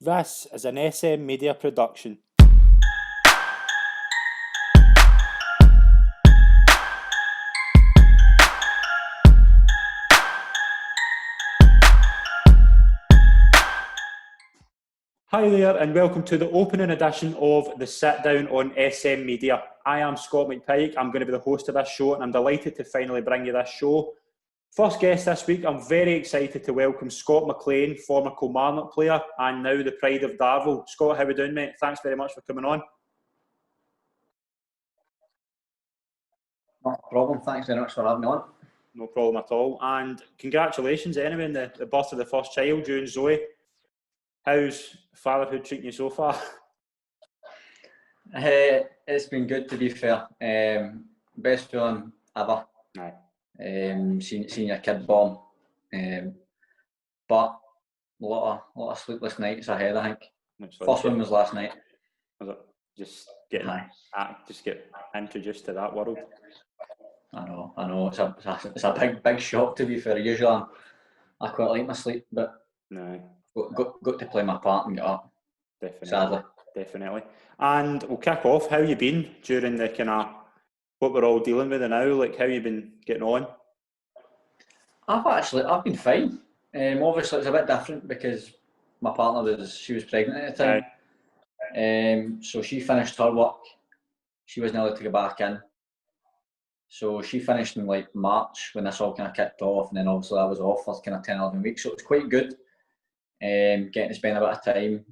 This is an SM Media production. Hi there and welcome to the opening edition of the Sit Down on SM Media. I am Scott McPike. I'm going to be the host of this show and I'm delighted to finally bring you this show. First guest this week, I'm very excited to welcome Scott McLean, former Kilmarnock player and now the pride of Darvel. Scott, how are we doing, mate? Thanks very much for coming on. No problem. Thanks very much for having me on. No problem at all. And congratulations anyway on the birth of the first child, you and Zoe. How's fatherhood treating you so far? It's been good, to be fair. Best feeling ever. Aye. Seeing your kid born. But a lot of sleepless nights ahead, I think. First one was last night. Was it just get introduced to that world? I know. It's a big shock, to be fair. Usually I quite like my sleep, but no. Got to play my part and get up. Definitely. Sadly. Definitely. And we'll kick off. How you been during the kind of what we're all dealing with now? Like, how you been getting on? I've been fine. Obviously it's a bit different because my partner was pregnant at the time. So she finished her work. She wasn't allowed to go back in. So she finished in like March when this all kind of kicked off, and then obviously I was off for kind of 10-11 weeks. So it was quite good. Getting to spend a bit of time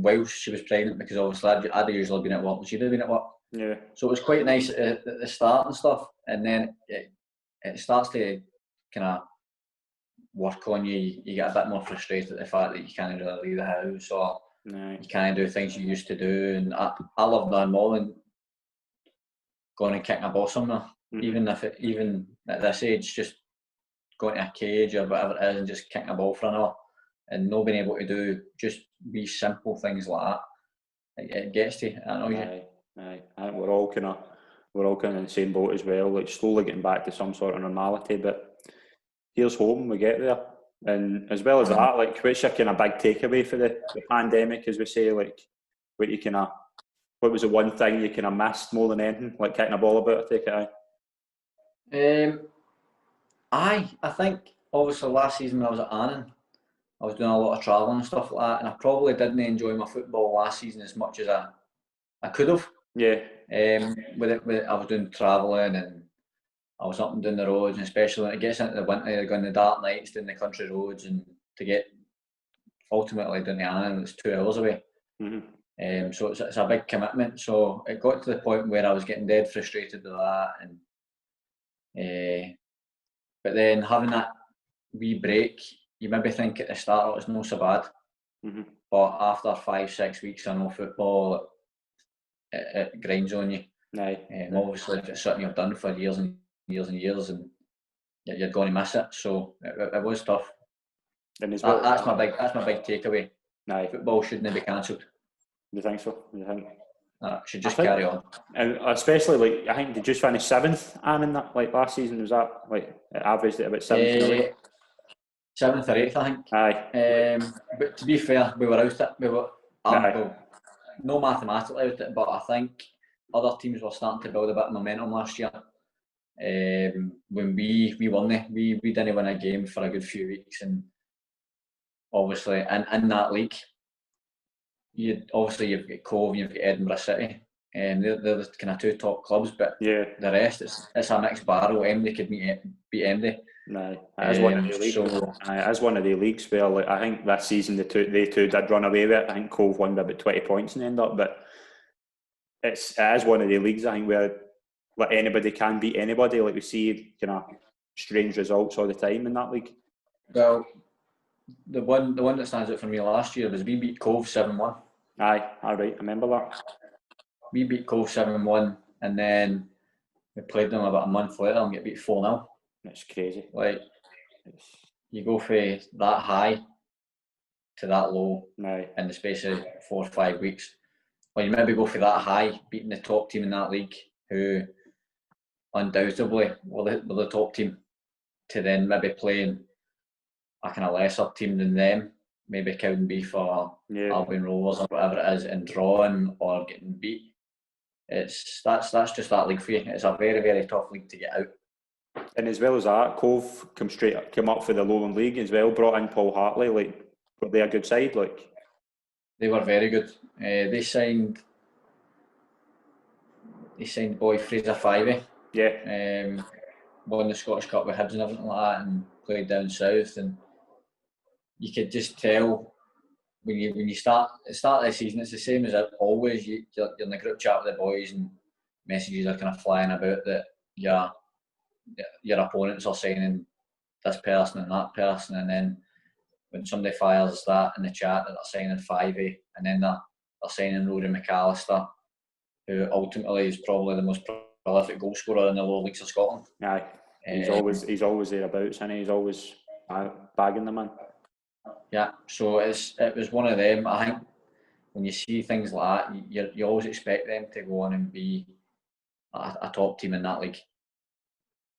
whilst she was pregnant, because obviously I'd usually been at work and she'd have been at work. Yeah. So it was quite nice at the start and stuff, and then it starts to kind of work on you. You get a bit more frustrated at the fact that you can't really leave the house or you can't do things you used to do. And I love nothing more than going and kicking a ball somewhere, even at this age, just going to a cage or whatever it is and just kicking a ball for an hour. And not being able to do just wee simple things like that, it gets to you. I know you. Aye. I think we're all kind of in the same boat as well. Like slowly getting back to some sort of normality, but here's hoping we get there. And as well as that, like, what's your kind of big takeaway for the pandemic, as we say? Like, what was the one thing you kind of missed more than anything? Like kicking a ball about, I take it. I think obviously last season when I was at Annan, I was doing a lot of travelling and stuff like that, and I probably didn't enjoy my football last season as much as I could have. Yeah. With it, I was doing travelling and I was up and down the roads, and especially when it gets into the winter, you're going the dark nights down the country roads, and to get ultimately down to Annan, it's 2 hours away. So it's a big commitment. So it got to the point where I was getting dead frustrated with that, and but then having that wee break, you maybe think at the start it was not so bad, but after 5-6 weeks of no football, it grinds on you. Obviously, if it's something you've done for years and years and years, and you're going to miss it. So it was tough. And that's my big takeaway. Football shouldn't be cancelled. You think so? You think? Should just carry on. And especially, like, I think they just finished 7th, and in that, like, last season, was that like it averaged at about 7th? 7th or 8th, I think. Aye. But to be fair, we were out it. We were no mathematically out it, but I think other teams were starting to build a bit of momentum last year. When we won we didn't win a game for a good few weeks, and obviously in that league, you've got Cove, you've got Edinburgh City, and they're the kind of 2 top clubs. But the rest, it's a mixed barrel. Emdy could beat Emdy. As one of the leagues. As one of the leagues where, like, I think this season they two did run away with it. I think Cove won by about 20 points in the end up, but it is one of the leagues, I think, where like anybody can beat anybody. Like, we see kind of strange results all the time in that league. Well, the one that stands out for me last year was we beat Cove 7-1. Aye, all right, I remember that. We beat Cove 7-1, and then we played them about a month later and get beat 4-0. That's crazy. Like, you go from that high to that low in the space of 4 or 5 weeks. Well, you maybe go for that high, beating the top team in that league, who undoubtedly were the top team, to then maybe playing a kind of lesser team than them maybe Cowdenbeath or Yeah. Albion Rovers or whatever it is, and drawing or getting beat. That's just that league for you. It's a very, very tough league to get out. And as well as that, Cove came up for the Lowland League as well, brought in Paul Hartley. Like, were they a good side? Like, they were very good. They signed boy Fraser Fivey. Yeah. Won the Scottish Cup with Hibs and everything like that, and played down south. And you could just tell when you start the season, it's the same as always. You're in the group chat with the boys, and messages are kind of flying about that your opponents are signing this person and that person, and then when somebody fires that in the chat that they're signing Fivey, and then they're signing Rory McAllister, who ultimately is probably the most prolific goal scorer in the lower leagues of Scotland. Aye, he's always thereabouts, and he's always bagging them in. Yeah, so it was one of them. I think when you see things like that, you always expect them to go on and be a top team in that league.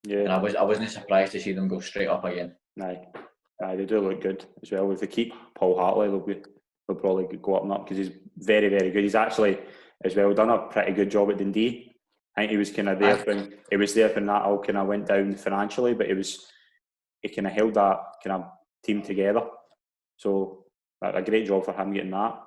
Yeah, and I wasn't surprised to see them go straight up again. Aye, they do look good as well. If they keep Paul Hartley, they'll probably go up and up, because he's very, very good. He's actually as well done a pretty good job at Dundee. I think he was kind of there when that all kind of went down financially, but he kind of held that kind of team together. So a great job for him getting that.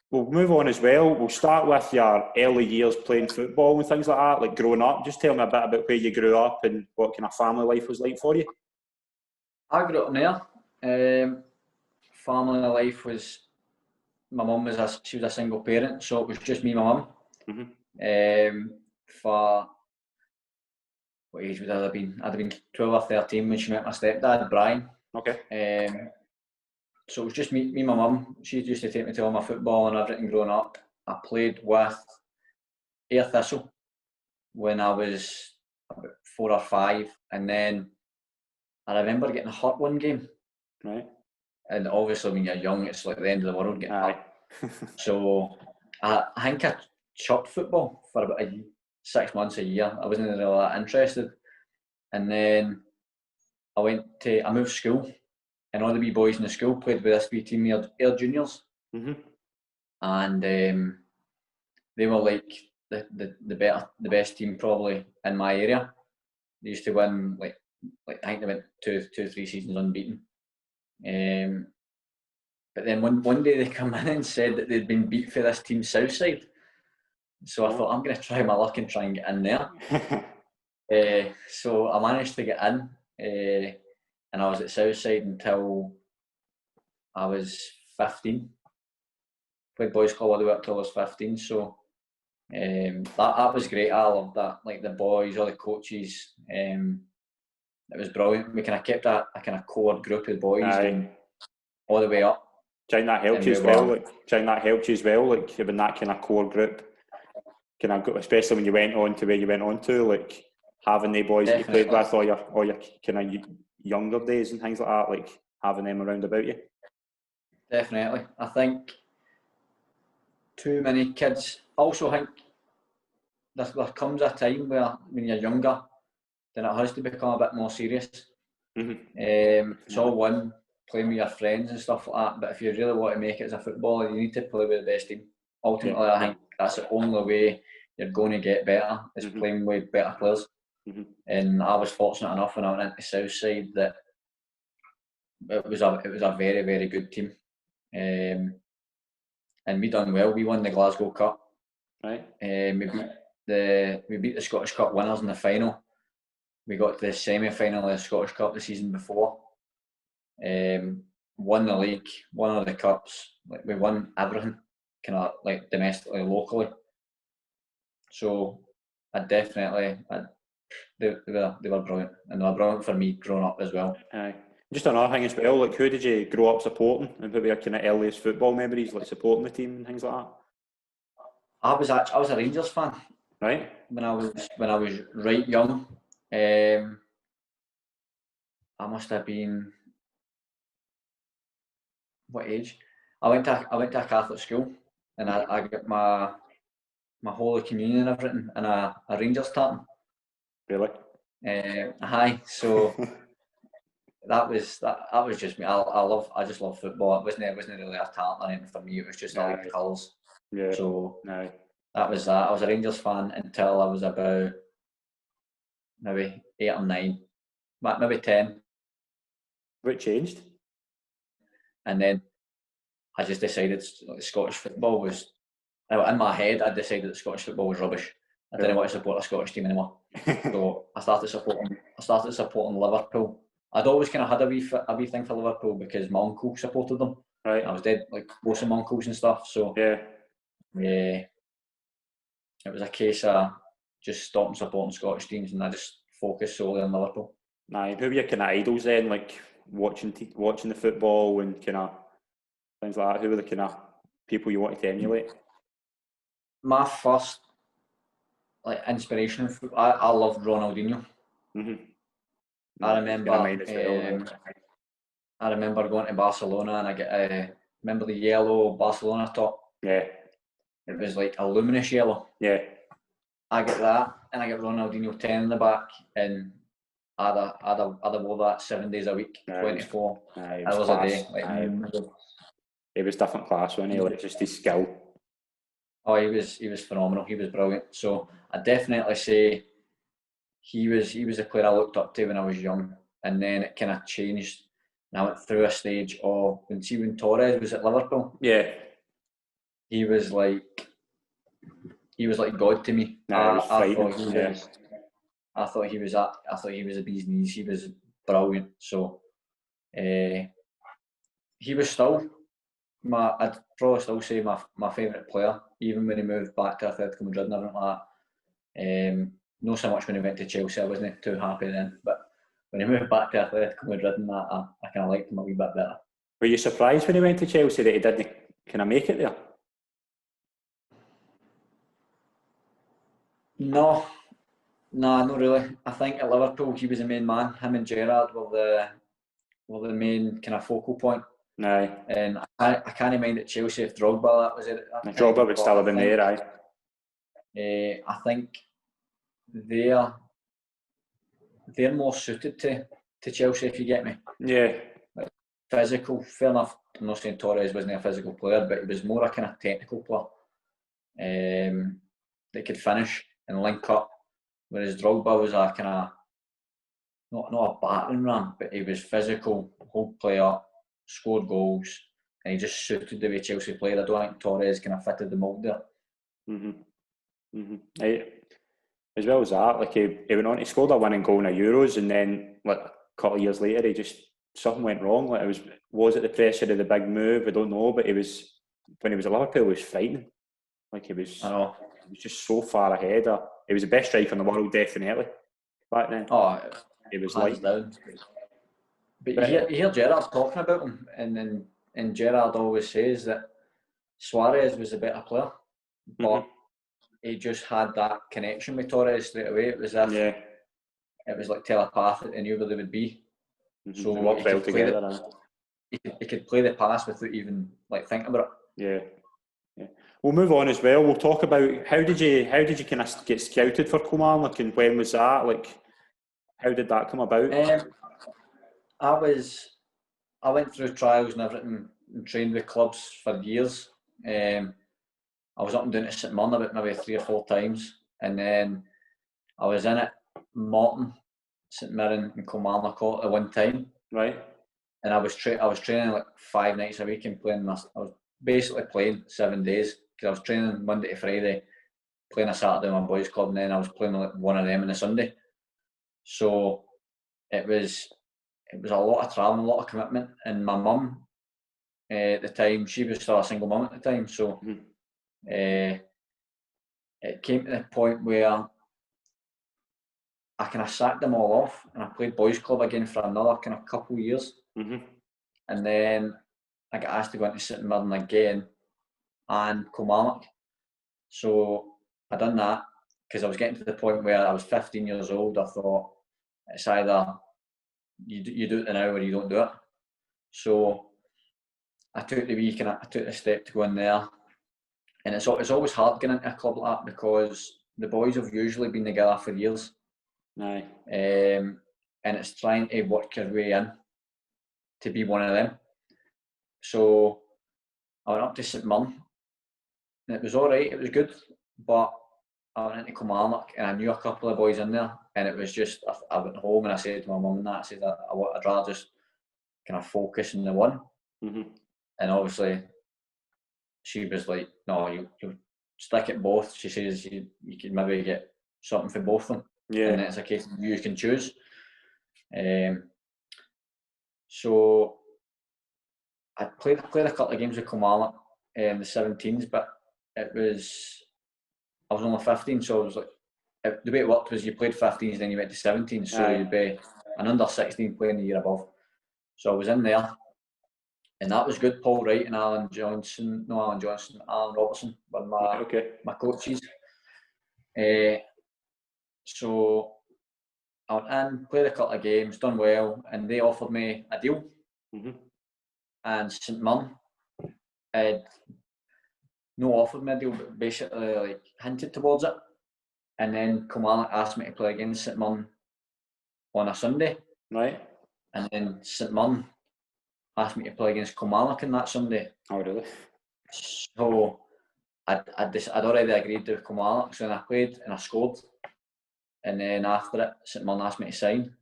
We'll move on as well. We'll start with your early years playing football and things like that, like growing up. Just tell me a bit about where you grew up and what kind of family life was like for you. I grew up there. Family life was, my mum was a single parent, so it was just me and my mum. Mm-hmm. For what age would I have been? I'd have been 12 or 13 when she met my stepdad, Brian. Okay. So it was just me and my mum. She used to take me to all my football and everything growing up. I played with Ayr Thistle when I was about 4 or 5, and then I remember getting hurt one game. Right. And obviously when you're young, it's like the end of the world getting hurt. So I think I chucked football for about 6 months, a year. I wasn't really that interested. And then I moved school, and all the wee boys in the school played with this wee team, Ayr Juniors. Mm-hmm. And they were like the best team probably in my area. They used to win like I think they went two or three seasons unbeaten. But then one day they come in and said that they'd been beat for this team Southside. So I thought, I'm going to try my luck and try and get in there. So I managed to get in, and I was at Southside until I was 15. Played boys club all the way up till I was 15. So that was great. I loved that. Like the boys, all the coaches. It was brilliant. We kind of kept a kind of core group of boys all the way up. Do you think that helped you as well? Like having that kind of core group, especially when you went on to where you went on to, like having the boys that you played with all your kind of younger days and things like that, like having them around about you. Definitely. I think too many kids. Also, I think there comes a time where when you're younger, then it has to become a bit more serious. Mm-hmm. It's all one, playing with your friends and stuff like that, but if you really want to make it as a footballer, you need to play with the best team. Ultimately, I think that's the only way you're going to get better, is playing with better players. Mm-hmm. And I was fortunate enough when I went into Southside that it was a very, very good team. And we done well. We won the Glasgow Cup. Right. We beat the Scottish Cup winners in the final. We got to the semi-final of the Scottish Cup the season before. Won the league, won all the cups. Like we won everything, kind of like domestically, locally. So they were brilliant, and they were brilliant for me growing up as well. Aye. Just another thing as well, like who did you grow up supporting, and maybe your kind of earliest football memories, like supporting the team and things like that? I was a Rangers fan. Right. When I was right young. I must have been, what age? I went to a Catholic school, and I got my Holy Communion and everything in a Rangers tartan. Really? Aye. So that was just me. I just love football. It wasn't really a talent or anything for me. It was just I like the colours. Yeah. So No. that was that. I was a Rangers fan until I was about maybe 8 or 9, maybe 10. What changed? And then I just decided Scottish football was, in my head, I decided that Scottish football was rubbish. I didn't want to support a Scottish team anymore. So I started supporting Liverpool. I'd always kind of had a wee thing for Liverpool because my uncle supported them. Right. I was dead like close to my uncles and stuff. So yeah, it was a case of just stopping supporting Scottish teams and I just focused solely on Liverpool. Aye. Who were your kind of idols then? Like watching the football and kind of things like that. Who were the kind of people you wanted to emulate? My first inspiration, I loved Ronaldinho. Mm-hmm. I remember. Well, I remember going to Barcelona and I remember the yellow Barcelona top. Yeah. It was like a luminous yellow. Yeah. I get that, and I get Ronaldinho 10 in the back, and I'd have wore that 7 days a week, 24 hours a day. It was different class, wasn't he? Like just his skill. Oh, he was phenomenal. He was brilliant. So I definitely say he was the player I looked up to when I was young, and then it kind of changed. And I went through a stage of when Torres was at Liverpool. Yeah. He was like God to me. I thought he was a bee's knees. He was brilliant. So he was still I'd probably still say my favourite player, even when he moved back to Atletico Madrid and everything like that. Not so much when he went to Chelsea, I wasn't too happy then. But when he moved back to Atletico Madrid and that, I kind of liked him a wee bit better. Were you surprised when he went to Chelsea that he didn't kind of make it there? No, not really. I think at Liverpool he was the main man. Him and Gerrard were the main kind of focal point. Aye. And I can't mind at Chelsea if Drogba that was it. Drogba would still have been there, aye. I think they're more suited to Chelsea, if you get me. Yeah. Like, physical, fair enough. I'm not saying Torres wasn't a physical player, but he was more a kind of technical player that could finish and link up. Whereas Drogba was a kind of not a battering ram, but he was physical, hold play up, scored goals, and he just suited the way Chelsea played. I don't think Torres kind of fitted the mould there. As well as that, like he went on to score a winning goal in the Euros, and then like a couple of years later, something went wrong. Like was it the pressure of the big move? I don't know, but when he was at Liverpool, he was frightening. Like he was just so far ahead. He was the best striker in the world, definitely back then. Oh, it was hands down. But you hear Gerrard talking about him, and Gerrard always says that Suarez was a better player, but he just had that connection with Torres straight away. It was it was like telepathic. They knew where they would be. So he could play the pass without even thinking about it. Yeah. We'll move on as well. We'll talk about how did you kind of get scouted for Kilmarnock, and when was that? Like, how did that come about? I went through trials and everything and trained with clubs for years. I was up and down to St Mirren about maybe 3 or 4 times, and then I was in at Morton, St Mirren, and Kilmarnock all at one time. Right. And I was training like 5 nights a week and playing. I was basically playing 7 days because I was training Monday to Friday, playing a Saturday in my boys' club, and then I was playing like one of them on a Sunday. So it was a lot of travelling, a lot of commitment, and my mum at the time, she was still a single mum at the time, so it came to the point where I kind of sacked them all off, and I played boys' club again for another kind of couple of years, and then I got asked to go into St Mirren again and Kilmarnock. So I done that because I was getting to the point where I was 15 years old. I thought it's either you do it now or you don't do it. So I took the step to go in there, and it's always hard getting into a club like that because the boys have usually been together for years. Aye. And it's trying to work your way in. to be one of them. So I went up to St Mirren, and it was all right. It was good, but I went into Kilmarnock, and I knew a couple of boys in there, and it was just I went home and I said to my mum and that, I said I'd rather just kind of focus on the one. And obviously she was like, no, you stick at both. She says you could maybe get something for both of them, and it's a case of you can choose. So I played a couple of games with Kilmarnock in the 17s, but I was only 15, so it was like, the way it worked was you played 15s, then you went to 17s, so you'd be an under 16 playing the year above. So I was in there, and that was good. Paul Wright and Alan Robertson were my coaches. So I went in, played a couple of games, done well, and they offered me a deal. And St Mirren had no offered me a deal, but basically like hinted towards it. And then Kilmarnock asked me to play against St Mirren on a Sunday. Right. And then St Mirren asked me to play against Kilmarnock on that Sunday. Oh, really? So I'd already agreed with Kilmarnock, so then I played and I scored. And then after it, St Mirren asked me to sign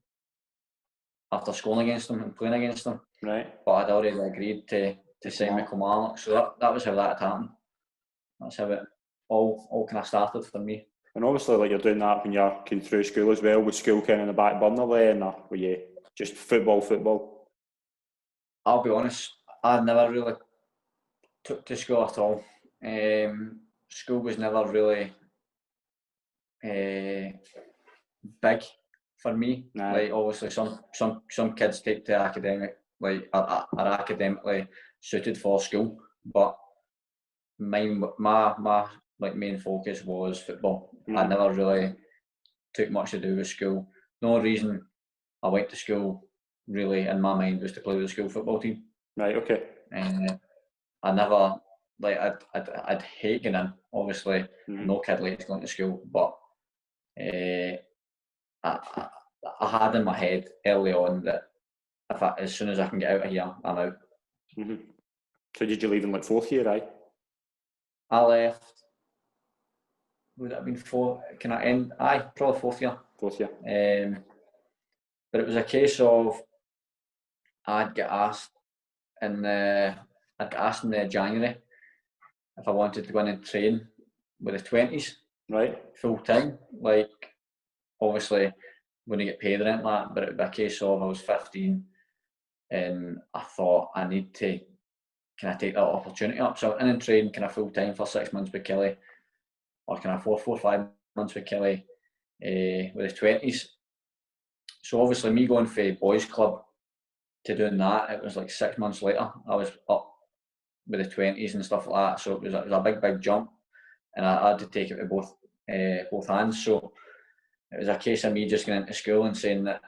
after scoring against them and playing against them. Right. But I'd already agreed to sign with Kilmarnock, so that was how that had happened. That's how it all kind of started for me. And obviously, like, you're doing that when you're going through school as well. Was school kind of in the back burner then, or were you just football? I'll be honest, I never really took to school at all. School was never really big for me. Nah. Like, obviously, some kids take to academic, like are academically suited for school, but my like main focus was football. I never really took much to do with school. The only reason I went to school really in my mind was to play with the school football team. Right. Okay. And I never, like, I'd hate going in. Obviously, no kid likes going to school, but I had in my head early on that as soon as I can get out of here, I'm out. So did you leave in like fourth year, right? I left. Would it have been can I end? Probably fourth year. Fourth year. But it was a case of I'd get asked in January if I wanted to go in and train with the 20s. Right. Full time. Like, obviously, when you get paid or anything like that, but it would be a case of I was 15 and I thought I need to can I take that opportunity up? So I went in and train kind of full time for 6 months with Kelly, or kind of 4 or 5 months with Kelly with the 20s. So obviously, me going for boys club to doing that, it was like 6 months later I was up with the 20s and stuff like that. So it was a big jump, and I had to take it with both hands. So it was a case of me just going into school and saying that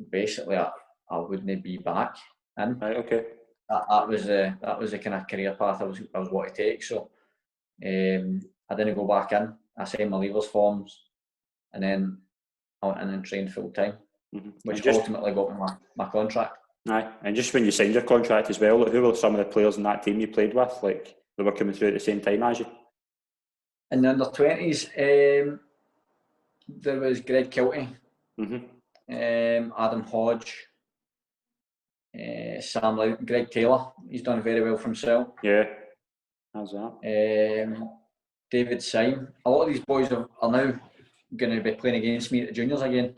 basically I wouldn't be back in. Right. Okay. That was the kind of career path I was wanting to take. So I didn't go back in. I signed my leavers forms, and then I went in and trained full time, which ultimately got me my contract. Aye, and just when you signed your contract as well, like, who were some of the players in that team you played with, like, they were coming through at the same time as you? In the under 20s, there was Greg Kilty, Adam Hodge, Sam Loudon, Greg Taylor. He's done very well for himself. Yeah, how's that? David Syme. A lot of these boys are now going to be playing against me at the juniors again.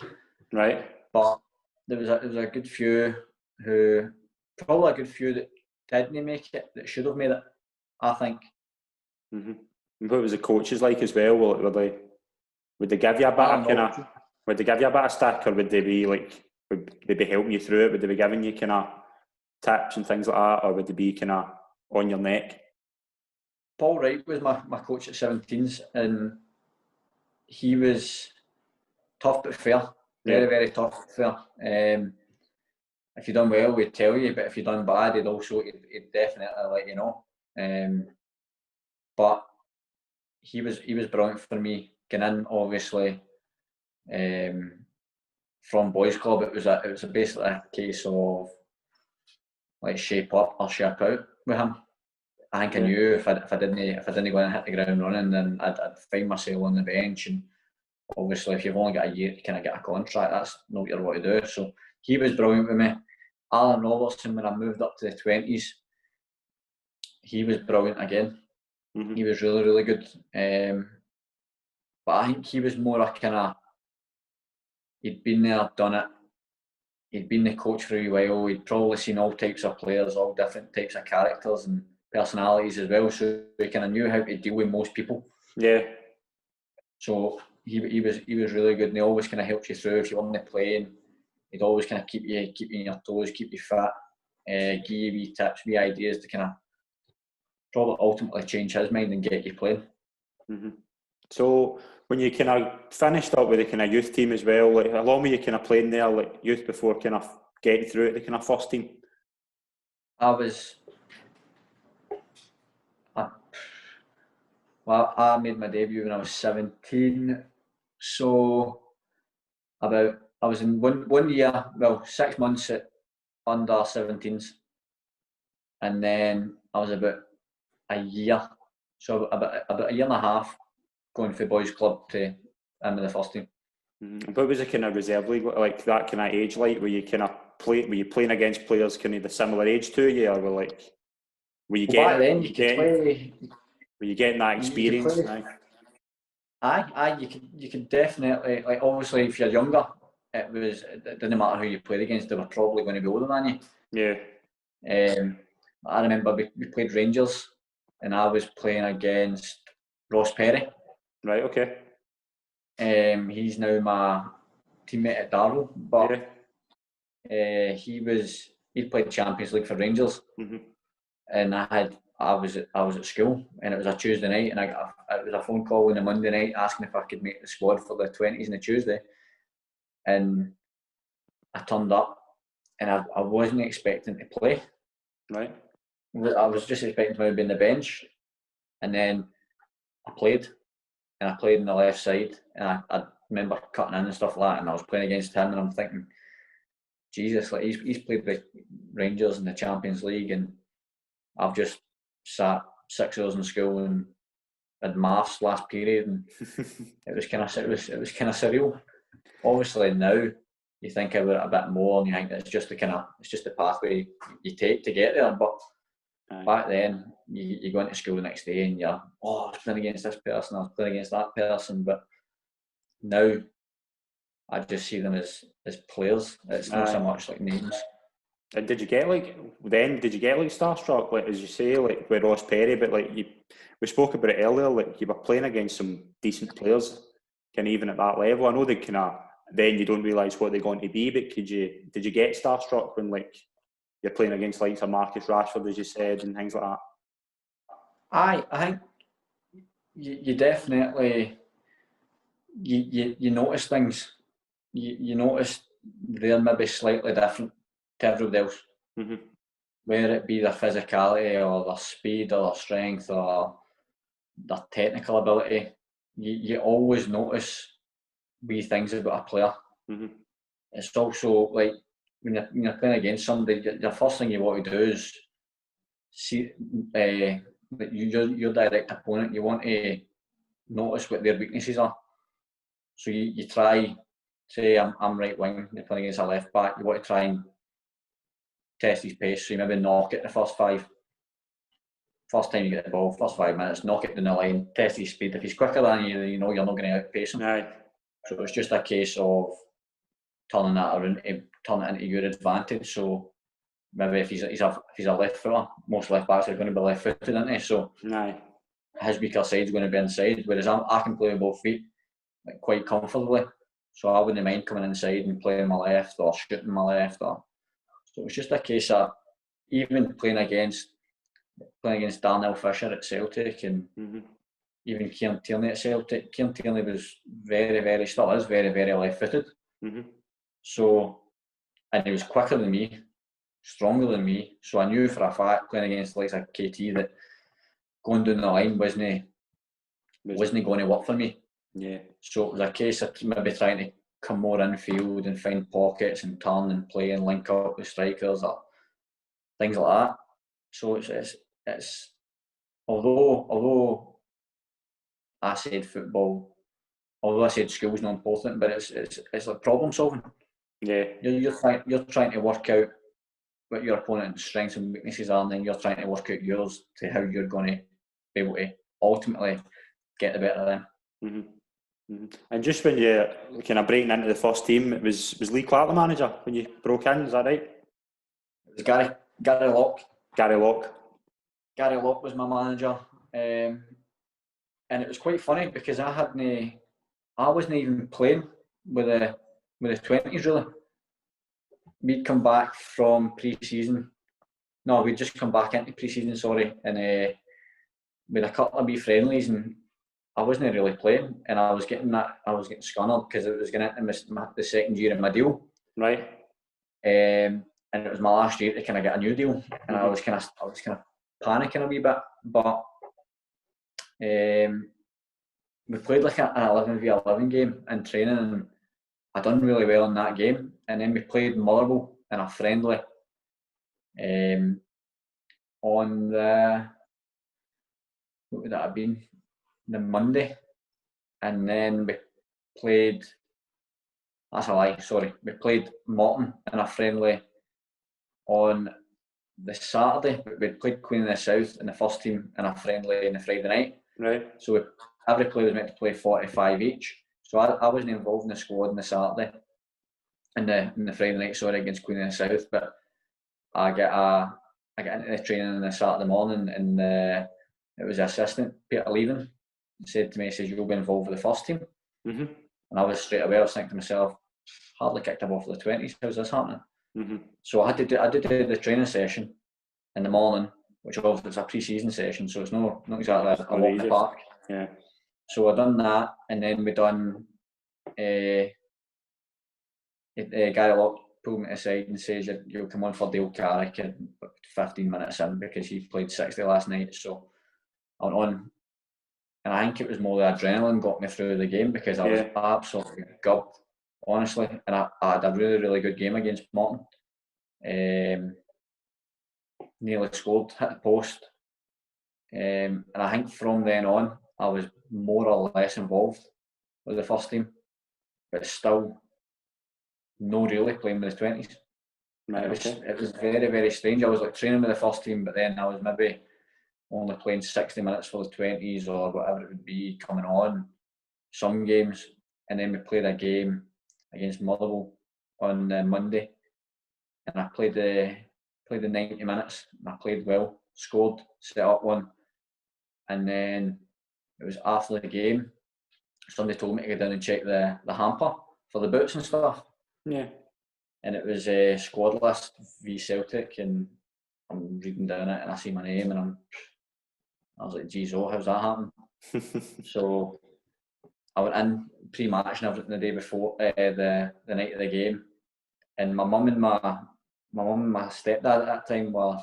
Right. But there was a good few that didn't make it, that should have made it, I think. And what was the coaches like as well? Would they give you a bit of kind of? Would they give you a bit of stick, or would they be like? Would they be helping you through it? Would they be giving you kind of tips and things like that, or would they be kind of on your neck? Paul Wright was my coach at 17s, and he was tough but fair. Very tough but fair. If you done well, we'd tell you, but if you done bad, he'd definitely let you know. But he was brilliant for me. Getting in, obviously, from boys club, it was basically a case of like shape up or shape out with him. I think I knew if I didn't go and hit the ground running, then I'd find myself on the bench. And obviously, if you've only got a year to kind of get a contract, that's not what you want to do. So he was brilliant with me. Alan Robertson, when I moved up to the 20s, he was brilliant again. Mm-hmm. He was really, really good. But I think he was more a kind of, he'd been there, done it. He'd been the coach for a while. He'd probably seen all types of players, all different types of characters and personalities as well. So he kind of knew how to deal with most people. Yeah. So he was really good, and he always kind of helps you through if you weren't playing. He'd always kind of keep you on your toes, keep you fit, give you wee tips, wee ideas to kind of probably ultimately change his mind and get you playing. Mm-hmm. So when you kind of finished up with the kind of youth team as well, like how long were you kind of playing there, like youth, before kind of getting through it, the kind of first team? I made my debut when I was 17, so I was in one year, 6 months at under 17s, and then I was about a year, so about a year and a half going for boys club to with the first team. Mm-hmm. What was the kind of reserve league like, that kind of age like? Were you playing against players kind of the similar age to you, or were you getting, back then you could play? Were you getting that experience? You could definitely, like, obviously if you're younger, it didn't matter who you played against, they were probably going to be older than you. Yeah. I remember we played Rangers, and I was playing against Ross Perry. Right. Okay. He's now my teammate at Darrell, but he'd played Champions League for Rangers, mm-hmm. and I was at school, and it was a Tuesday night, and it was a phone call on a Monday night asking if I could make the squad for the 20s on a Tuesday, and I turned up, and I wasn't expecting to play. Right. I was just expecting to be on the bench, and then I played on the left side, and I remember cutting in and stuff like that, and I was playing against him, and I'm thinking, Jesus, like he's played with Rangers in the Champions League, and I've just sat 6 hours in school and had maths last period, and it was kind of surreal. Obviously now you think about it a bit more, and you think it's just the pathway you take to get there. But back then, you go into school the next day and I was playing against this person, I was playing against that person. But now I just see them as players. It's not so much like names. And did you get starstruck, like as you say, like with Ross Perry? But like we spoke about it earlier, like you were playing against some decent players, kind of even at that level. I know they kind of, then you don't realise what they're going to be. But did you get starstruck when like you're playing against like Marcus Rashford, as you said, and things like that? I think you definitely you notice things. You notice they're maybe slightly different to everybody else. Mm-hmm. Whether it be their physicality or their speed or their strength or their technical ability, you always notice wee things about a player. Mm-hmm. It's also like when you're playing against somebody, the first thing you want to do is see your direct opponent. You want to notice what their weaknesses are. So you try, say I'm right wing, you're playing against a left back, you want to try and test his pace, so you maybe knock it the first time you get the ball, first 5 minutes, knock it down the line, test his speed. If he's quicker than you, you know you're not going to outpace him. Aye. So it's just a case of turning that around, turn it into your advantage. So maybe if he's a left footer, most left backs are going to be left footed, aren't they? So his weaker side's going to be inside, whereas I can play with both feet like, quite comfortably. So I wouldn't mind coming inside and playing my left or shooting my left. So it's just a case of even playing against Darnell Fisher at Celtic and even Kieran Tierney at Celtic. Kieran Tierney was still is very, very left-footed. Mm-hmm. So, and he was quicker than me, stronger than me. So I knew for a fact playing against like a KT that going down the line wasn't going to work for me. Yeah. So it was a case of maybe trying to come more infield and find pockets and turn and play and link up with strikers or things like that. So it's although I said football, although I said school's not important, but it's like problem solving. Yeah. You're trying to work out what your opponent's strengths and weaknesses are, and then you're trying to work out yours to how you're going to be able to ultimately get the better of them. Mm-hmm. Mm-hmm. And just when you kind of breaking into the first team, was Lee Clark the manager when you broke in? Is that right? It was Gary Locke. Gary Locke. Gary Locke was my manager, and it was quite funny because I wasn't even playing with the 20s really. We'd come back from pre-season. No, we'd just come back into pre-season, sorry, and with a couple of wee friendlies, and I wasn't really playing, and I was getting scunnered because it was going into the second year of my deal. Right. And it was my last year to kind of get a new deal, and I was kind of panicking a wee bit, but we played like an 11v11 game in training, and I done really well in that game. And then we played Motherwell in a friendly on the, what would that have been, the Monday, and then we played, that's a lie, sorry, we played Morton in a friendly on the Saturday, but we'd played Queen of the South in the first team in a friendly on the Friday night. Right. So every player was meant to play 45 each. So I wasn't involved in the squad on the Saturday, in the Friday night, sorry, against Queen of the South. But I get into the training on the Saturday morning, and it was the assistant Peter Leaving said to me, he says, "You'll be involved with the first team." Mm-hmm. And I was straight away, I was thinking to myself, hardly kicked a ball for the 20s. How's this happening? Mm-hmm. So I did the training session in the morning, which obviously is a pre-season session, so it's not exactly a walk in the park. Yeah. So I done that, and then we done. Gary Locke pulled me aside and says, "You'll come on for Dale Carrick in 15 minutes in because he played 60 last night." So I went on, and I think it was more the adrenaline got me through the game because I was absolutely gubbed, honestly, and I had a really, really good game against Morton. Nearly scored, hit the post, and I think from then on I was more or less involved with the first team, but still no really playing with the 20s. Right, it was very, very strange. I was like training with the first team, but then I was maybe only playing 60 minutes for the 20s or whatever it would be coming on some games, and then we played a game against Motherwell on Monday, and I played the 90 minutes, and I played well, scored, set up one, and then it was after the game, somebody told me to go down and check the hamper for the boots and stuff. Yeah. And it was a squad list v Celtic, and I'm reading down it and I see my name, and I was like, "Geez, how's that happened?" So I went in pre-match and everything the day before, the night of the game, and my mum and my stepdad at that time were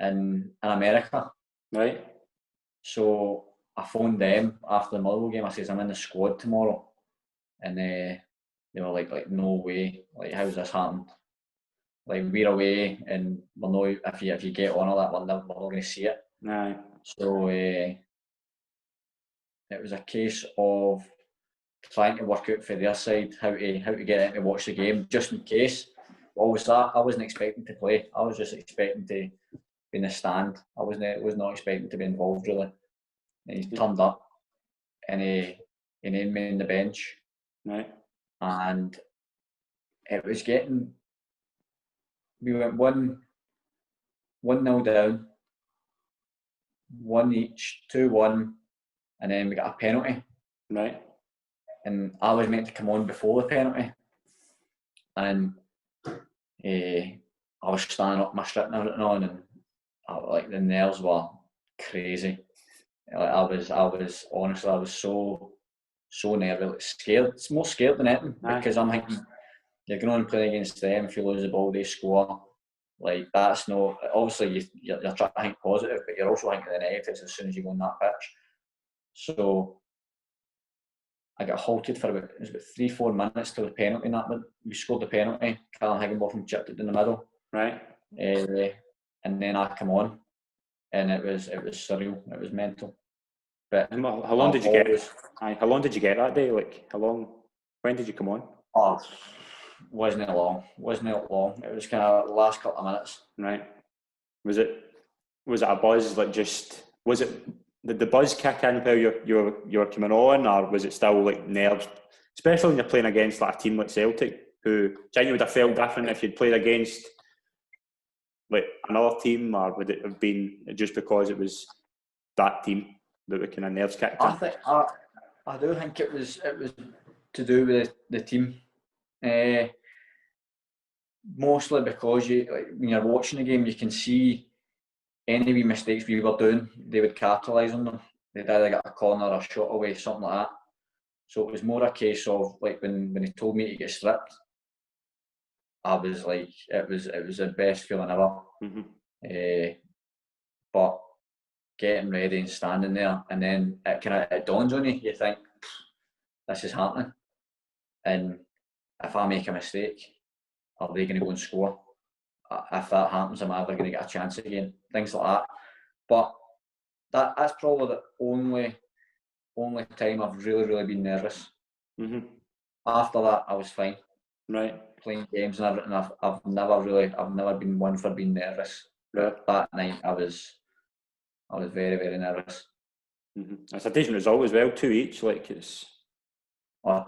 in America. Right. So I phoned them after the Motherwell game. I says, "I'm in the squad tomorrow," and they were like, "No way! Like, how's this happened? Like, we're away, and we'll know if you get on all that, we're not going to see it." Aye. So it was a case of trying to work out for their side how to get in to watch the game, just in case. What was that? I wasn't expecting to play. I was just expecting to be in the stand. I was not expecting to be involved really. And he turned up, and he named me on the bench. Right. And it was getting. We went 1-0 down, 1 each, 2-1, and then we got a penalty. Right. And I was meant to come on before the penalty, and I was standing up my strip and everything on, and like the nerves were crazy. Like I was honestly, I was so nervous, like scared. It's more scared than anything because I'm thinking you're going on and playing against them. If you lose the ball, they score. Like, that's no. Obviously, you're trying to think positive, but you're also thinking the negatives as soon as you go on that pitch. So I got halted for about 3-4 minutes till the penalty. And that we scored the penalty. Callum Higginbotham chipped it in the middle. Right. And then I come on, and it was surreal. It was mental. But how long did you get? How long did you get that day? Like, how long? When did you come on? Oh, wasn't it long? It was kind of the last couple of minutes. Right. Was it a buzz? Like, did the buzz kick in while you were coming on, or was it still like nerves? Especially when you're playing against like a team like Celtic, who genuinely would have felt different if you'd played against like another team, or would it have been just because it was that team that the kind of nerves kicked in? I do think it was to do with the team, mostly because when you're watching the game, you can see any wee mistakes we were doing, they would capitalise on them. They'd either get a corner or a shot away, something like that. So it was more a case of like when he told me to get stripped, I was like, it was the best feeling ever. Mm-hmm. But getting ready and standing there, and then it dawns on you. You think, this is happening, and if I make a mistake, are they going to go and score? If that happens, am I ever going to get a chance again? Things like that. But that's probably the only time I've really been nervous. Mm-hmm. After that, I was fine. Right. Playing games and everything, I've never been one for being nervous. Right. But that night, I was very nervous. Mm-hmm. It's a decent result as well, 2 each. Like, it's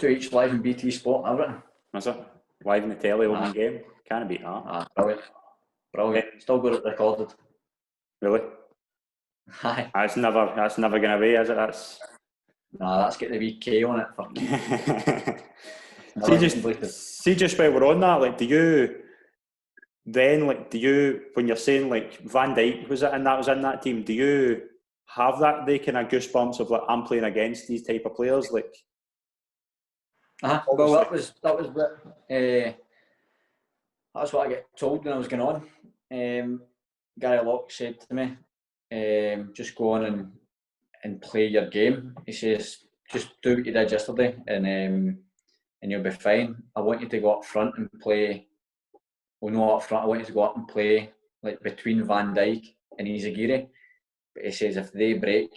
2 each live in BT Sport and everything. Is it? Live in the telly opening game? Can't beat that. Brilliant. Still got it recorded. Really? Aye. That's never going away, is it? That's got the wee K on it. See, just while we're on that, like, do you, when you're saying like Van Dijk was in that team, do you have they kind of goosebumps of like, I'm playing against these type of players? Like, well, that was that's what I get told when I was going on. Gary Locke said to me, just go on and play your game. He says, just do what you did yesterday, and you'll be fine. I want you to go up front and play. Well, no, up front. I want you to go up and play like between Van Dijk and Izagiri. But he says if they break,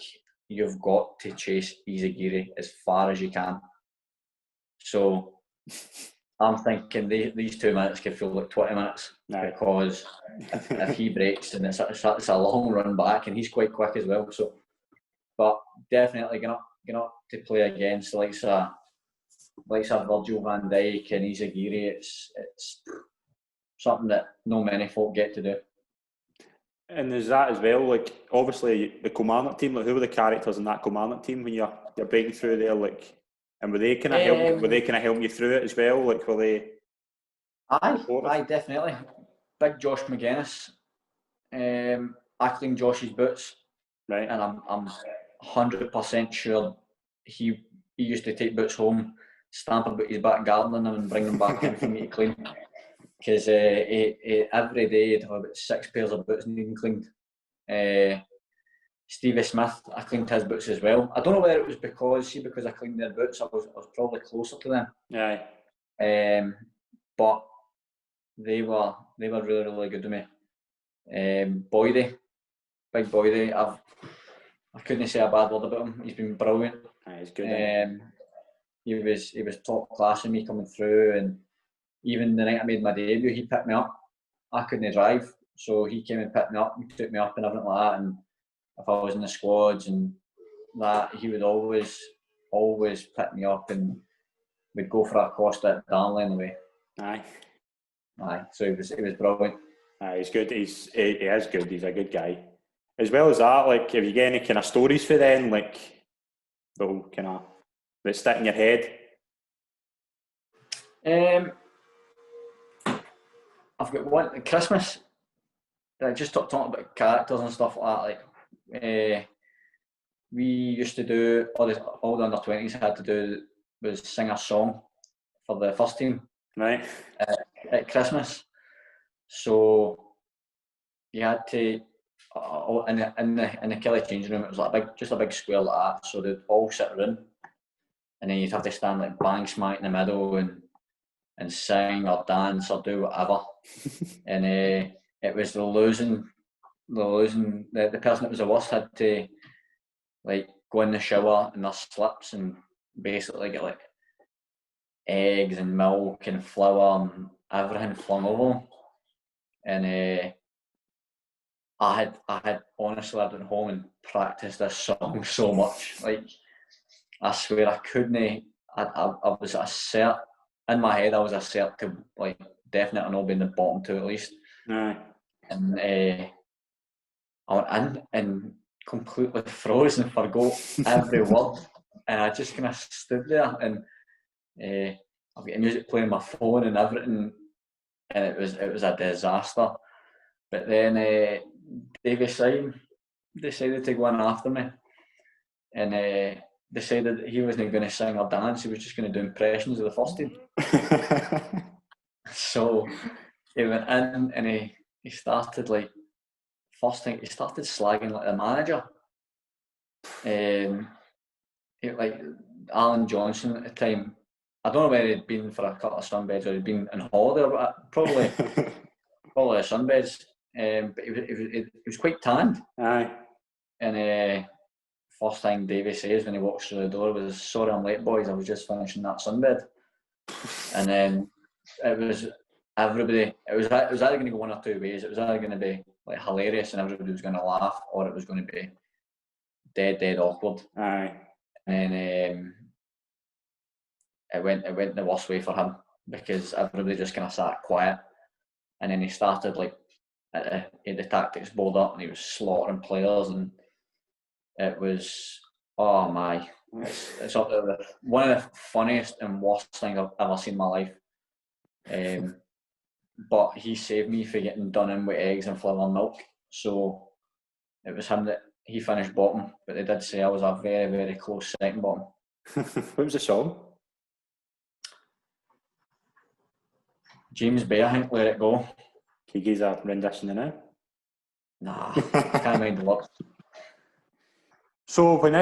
you've got to chase Izagiri as far as you can. So I'm thinking these 2 minutes could feel like 20 minutes because if he breaks, and it's a long run back, and he's quite quick as well. So, but definitely going up to play against the likes of Virgil van Dijk and Izagiri, it's something that no many folk get to do. And is that as well, like, obviously the Kilmarnock team, like, who were the characters in that Kilmarnock team when you're breaking through there, like, and were they kind of helping you through it as well? Like, were they? Aye, definitely. Big Josh McGuinness. I cleaned Josh's boots, right? And I'm 100% sure he used to take boots home, stamp about his back garden in them, and bring them back in for me to clean. Because every day he'd have about 6 pairs of boots needing cleaned. Stevie Smith, I cleaned his boots as well. I don't know whether it was because I cleaned their boots, I was probably closer to them. Aye. But they were really good to me. Boydie, big Boydie, I couldn't say a bad word about him. He's been brilliant. Aye, he's good. He was top class in me coming through, and even the night I made my debut, he picked me up. I couldn't drive, so he came and picked me up and took me up and everything like that. And if I was in the squads and that, he would always pick me up, and we'd go for a Costa at Darnley anyway. Aye. So he was brilliant. Aye, he's good. He is good. He's a good guy. As well as that, like, have you got any kind of stories for them, like, that stick in your head? I've got one at Christmas. I just talking about characters and stuff like that. We used to do all the under-20s had to do was sing a song for the first team. Right. At Christmas. So you had to in the Kelly changing room. It was like just a big square like that. So they'd all sit around, and then you'd have to stand like bang smack in the middle and sing or dance or do whatever. And it was the person that was the worst had to like go in the shower in their slips and basically get like eggs and milk and flour and everything flung over them. And I had honestly lived at home and practiced this song so much. Like, I swear I couldn't. I was a cert in my head. I was a cert to like definitely not be in the bottom two at least. Aye. And I went in and completely froze and forgot every word. And I just kind of stood there and I've got music playing on my phone and everything, and it was a disaster. But then Davy Syme decided to go in after me, and decided that he wasn't going to sing or dance. He was just going to do impressions of the first team. So he went in and he started like first thing he started slagging like the manager. Like Alan Johnson at the time. I don't know where he'd been for a couple of sunbeds or he'd been on holiday, but probably a sunbeds. But he was quite tanned. Aye. And first thing Davy says when he walks through the door was, "Sorry, I'm late, boys. I was just finishing that sunbed." And then it was everybody. It was either going to go one or two ways. It was either going to be like hilarious and everybody was going to laugh, or it was going to be dead awkward. Aye. And it went the worst way for him because everybody just kind of sat quiet, and then he started like he had the tactics board up and he was slaughtering players, and it was, oh my, it's up there with one of the funniest and worst things I've ever seen in my life. But he saved me from getting done in with eggs and flour and milk, so it was him that he finished bottom, but they did say I was a very, very close second bottom. What was the song? James Bay, I think, Let It Go. Can you give a rendition of it? Nah, I can't mind the words. So when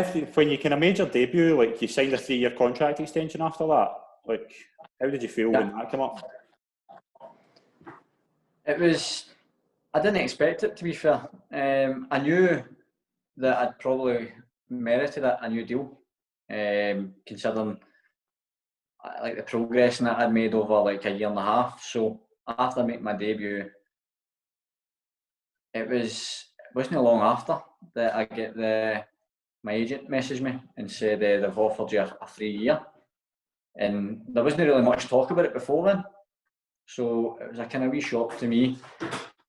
you kind of made your debut, like you signed a 3-year contract extension after that, like how did you feel when that came up? It was, I didn't expect it, to be fair. I knew that I'd probably merited a new deal, considering like the progression that I'd made over like a year and a half. So after I made my debut, it wasn't long after that I get my agent messaged me and said they've offered you a 3-year, and there wasn't really much talk about it before then. So it was a kind of wee shock to me.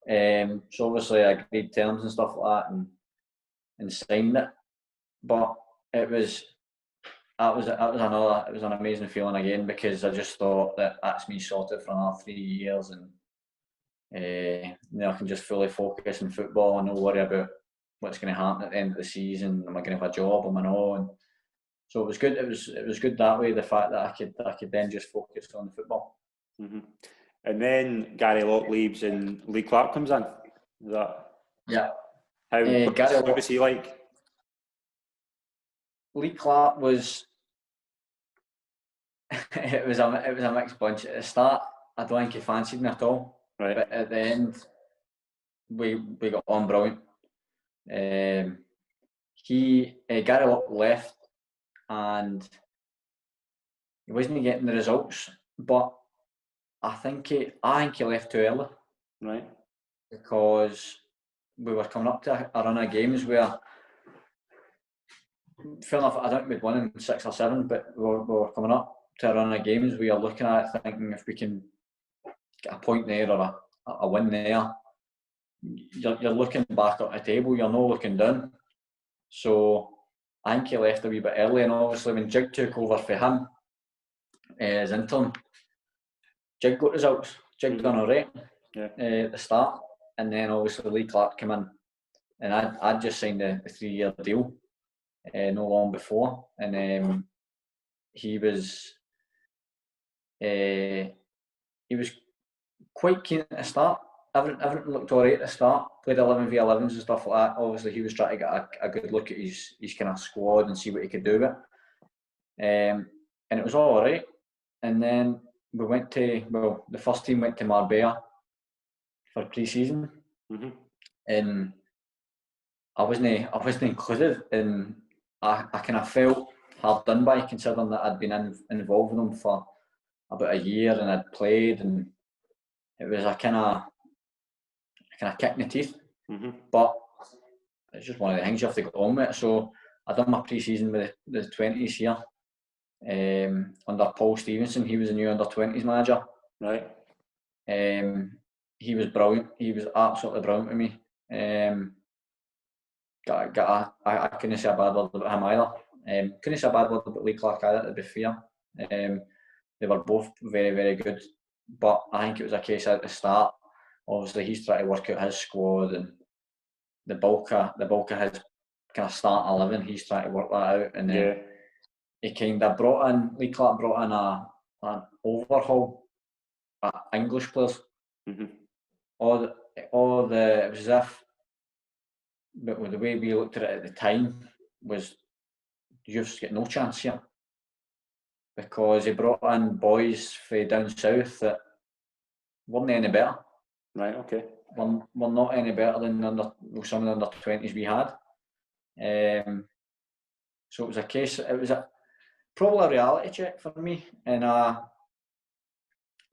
So obviously I agreed terms and stuff like that and signed it. But it was an amazing feeling again, because I just thought that that's me sorted for another 3 years, and I can just fully focus on football and not worry about what's going to happen at the end of the season. Am I going to have a job? Am I not? And so it was good. It was good that way. The fact that I could then just focus on the football. Mm-hmm. And then Gary Locke leaves and Lee Clark comes in. Is that? Yeah. What was he like? Lee Clark was. it was a mixed bunch. At the start, I don't think he fancied me at all. Right. But at the end, we got on brilliant. Gary Locke left, and he wasn't getting the results. But I think he left too early. Right. Because we were coming up to a run of games where, fair enough, I don't think we'd won in 6 or 7, but we were coming up to a run of games we are looking at it thinking if we can get a point there or a win there, you're looking back at the table, you're not looking down. So I think he left a wee bit early, and obviously when Jig took over for him as interim, Jig got results. Jig done alright at the start, and then obviously Lee Clark came in, and I'd just signed a 3-year deal no long before, and he was quite keen at the start. Everything looked alright at the start. Played 11v11s and stuff like that. Obviously, he was trying to get a good look at his kind of squad and see what he could do with it. And it was all alright. And then we the first team went to Marbella for pre-season, and I wasn't included, and I kind of felt hard done by, considering that I'd been involved with them for about a year and I'd played, and it was a kind of kick in the teeth. But it's just one of the things you have to go on with. So I done my pre-season with the 20s here, under Paul Stevenson. He was the new under-20s manager. Right. He was brilliant. He was absolutely brilliant with me. I couldn't say a bad word about him either. Couldn't say a bad word about Lee Clark either, to be fair. They were both very, very good. But I think it was a case at the start. Obviously, he's trying to work out his squad, and the bulk of his kind of starting 11, he's trying to work that out. And then he kind of Lee Clark brought in an overhaul at English players. It was as if, but the way we looked at it at the time was, you've just got no chance here, because he brought in boys from down south that weren't any better. Right. Okay. We're not any better than some of the under-20s we had. So it was a case. It was probably a reality check for me, and I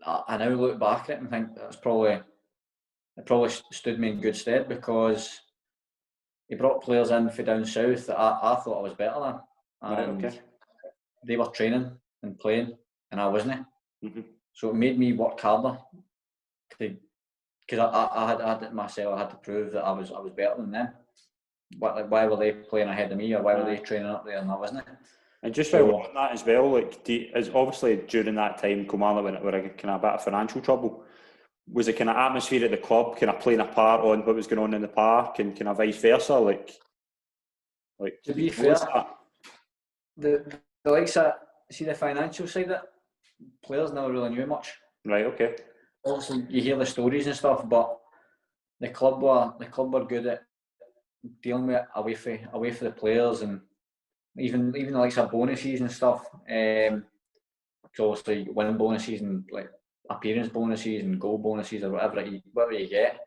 now look back at it and think it probably stood me in good stead, because he brought players in from down south that I thought I was better than, and right, okay. They were training and playing, and I wasn't. So it made me work harder, because I had it myself. I had to prove that I was better than them. Why were they playing ahead of me, or why were they training up there and I wasn't? And just while we're on that as well, as obviously during that time, Kilmarnock were in kind of a bit of financial trouble. Was the kind of atmosphere at the club kind of playing a part on what was going on in the park, and kind of vice versa? Like to be fair, the likes of, see, the financial side of it, players never really knew much. Right. Okay. Obviously, you hear the stories and stuff, but the club were good at dealing with it away for the players, and even the likes of bonuses and stuff. So obviously, win bonuses and like appearance bonuses and goal bonuses, or whatever you get.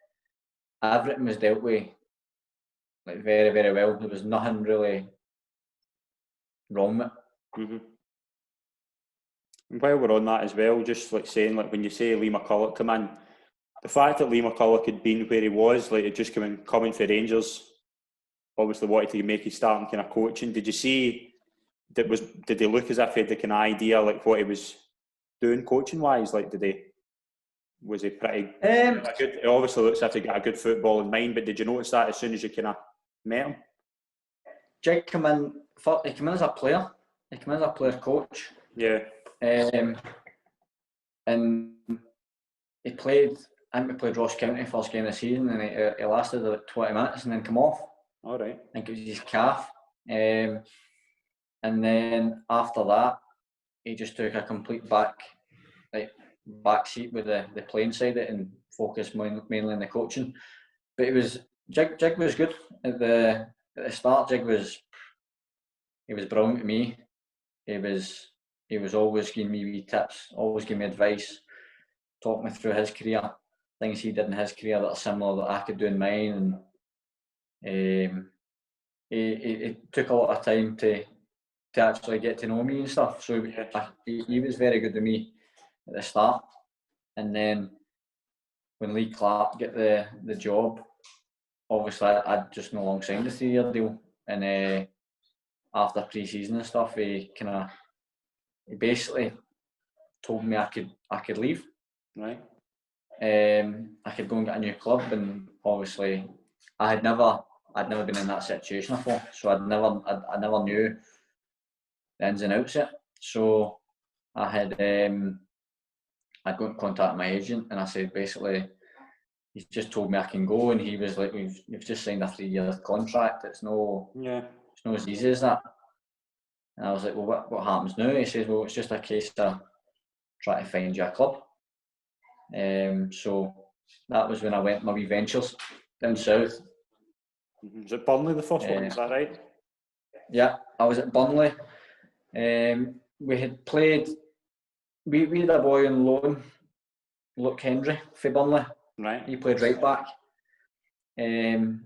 Everything was dealt with like very, very well. There was nothing really wrong with it. And while we're on that as well, just like saying, like when you say Lee McCulloch come in, the fact that Lee McCulloch had been where he was, like it just coming for Rangers, obviously wanted to make his start in kind of coaching. Did you see did they look as if he had the kind of idea like what he was doing coaching wise? Like was he pretty good? It obviously looks as if he got a good football in mind, but did you notice that as soon as you kind of met him? Jake came in as a player. He came in as a player coach. Yeah. And he played. I think we played Ross County first game of the season, and he lasted about 20 minutes and then come off. All right. I think it was his calf. And then after that, he just took a complete back seat with the playing side of it and focused mainly on the coaching. But Jig was good at the start. He was brilliant to me. He was always giving me wee tips, always giving me advice, talk me through his career, things he did in his career that are similar that I could do in mine, and he took a lot of time to actually get to know me and stuff. So he was very good to me at the start, and then when Lee Clark get the job, obviously I'd just no longer signed a 3-year deal, and after pre-season and stuff, he basically told me I could leave. Right. I could go and get a new club, and obviously I'd never been in that situation before, so I never knew the ins and outs of it. So I'd got in contact with my agent, and I said basically, he's just told me I can go, and he was like, "You've just signed a 3-year contract. It's not as easy as that." And I was like, "Well, what happens now?" He says, "Well, it's just a case of trying to find you a club." So that was when I went my wee ventures down south. Was it Burnley the first one? Is that right? Yeah, I was at Burnley. We had played. We had a boy on loan, Luke Hendry for Burnley. Right. He played right back, I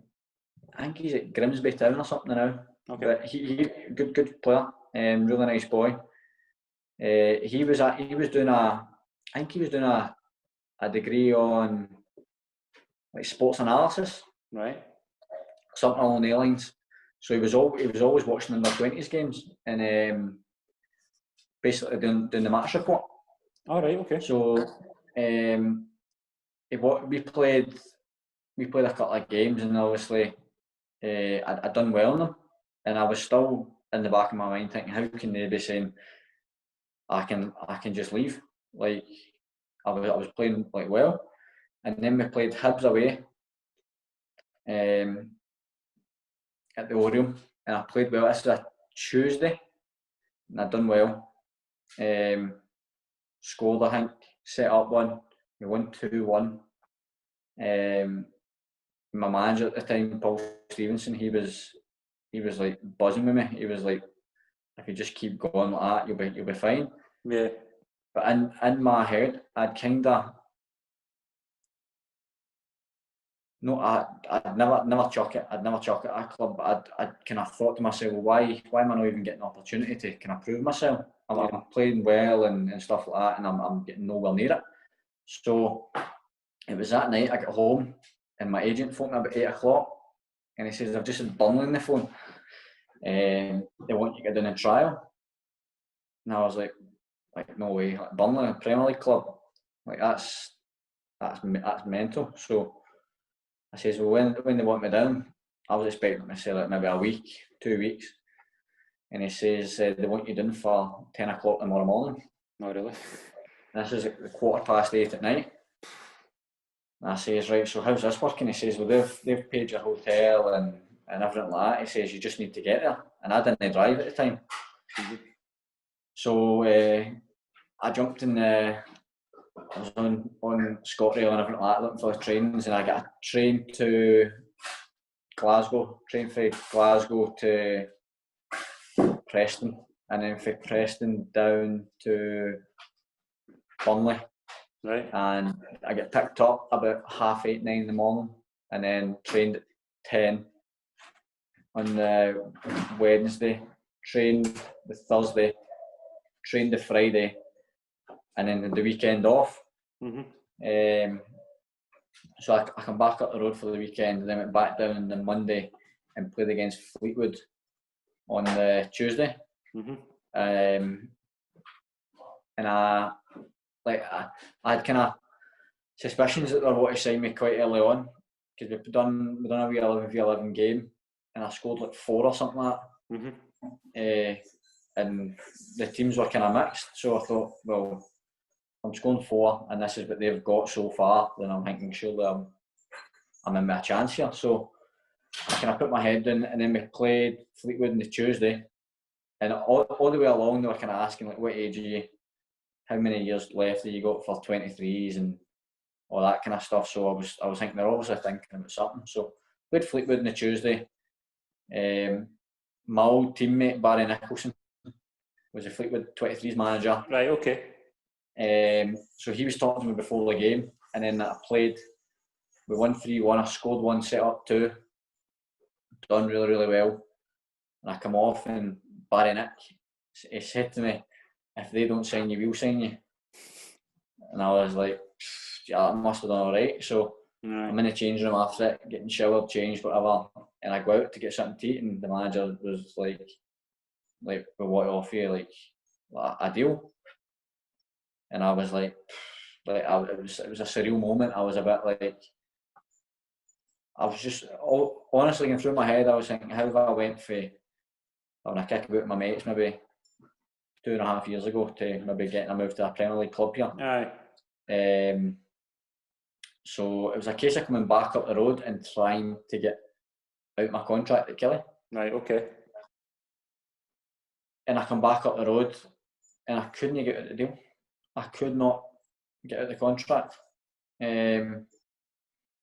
think he's at Grimsby Town or something now. Okay. But he good player. Really nice boy. He was doing a degree on like sports analysis. Right. Something along the lines. So he was always watching the under-20s games and basically doing the match report. All right. Okay. So we played a couple of games, and obviously I'd done well in them, and I was still in the back of my mind thinking, how can they be saying I can just leave? Like I was playing like well, and then we played Hibs away at the Orium, and I played well. This was a Tuesday, and I'd done well. Scored, I think, set up one. We won 2-1. My manager at the time, Paul Stevenson, he was like buzzing with me. He was like, if you just keep going like that, you'll be fine. Yeah. But in my head, I'd never chuck it. I'd never chuck it at a club. But I'd kind of thought to myself, well, why am I not even getting an opportunity to kind of prove myself? I'm playing well and stuff like that, and I'm getting nowhere near it. So it was that night I got home, and my agent phoned me about 8 o'clock, and he says, I've just had Burnley on the phone, and they want you to get down and trial. And I was like no way, like Burnley, a Premier League club, like that's mental. So I says, well, when they want me down, I was expecting to say like maybe a week, 2 weeks, and he says they want you down for 10 o'clock tomorrow morning. Oh, really? And this is at 8:15 at night. And I says, right, so how's this working? He says, well, they've paid your hotel and everything like that. He says, you just need to get there. And I didn't drive at the time. Mm-hmm. So I jumped in I was on ScotRail and everything like that, looking for the trains, and I got a train to Glasgow, train from Glasgow to Preston, and then from Preston down to Burnley. Right. And I get picked up about 8:30, 9 in the morning, and then trained at 10 on the Wednesday, trained the Thursday, trained the Friday, and then the weekend off. Mm-hmm. So I come back up the road for the weekend, and then went back down on the Monday and played against Fleetwood on the Tuesday. Mm-hmm. And I had kind of suspicions that they were wanting to sign me quite early on, because we done a wee 11v11 game, and I scored like 4 or something like that. Mm-hmm. And the teams were kind of mixed, so I thought, well, I'm scoring 4, and this is what they've got so far, then I'm thinking surely I'm in with a chance here. So I kind of put my head in, and then we played Fleetwood on the Tuesday, and all the way along they were kind of asking like, what age are you? How many years left have you got for 23s and all that kind of stuff. So I was thinking they're obviously thinking about something. So played Fleetwood on the Tuesday. My old teammate Barry Nicholson was a Fleetwood 23s manager. Right, okay. So he was talking to me before the game, and then I played. We won 3-1. I scored 1, set up 2. Done really, really well. And I come off, and Barry Nick, he said to me, if they don't sign you, we'll sign you. And I was like, yeah, I must have done all right. So I'm in the change room after it, getting showered, changed, whatever. And I go out to get something to eat, and the manager was like, we want to offer you like a deal. And I was like it was a surreal moment. I was a bit like, I was just honestly going through my head. I was thinking, how have I went for having a kick about with my mates maybe 2.5 years ago to maybe getting a move to a Premier League club here. Aye. So it was a case of coming back up the road and trying to get out my contract at Killie. Right, okay. And I come back up the road and I couldn't get out of the deal. I could not get out of the contract.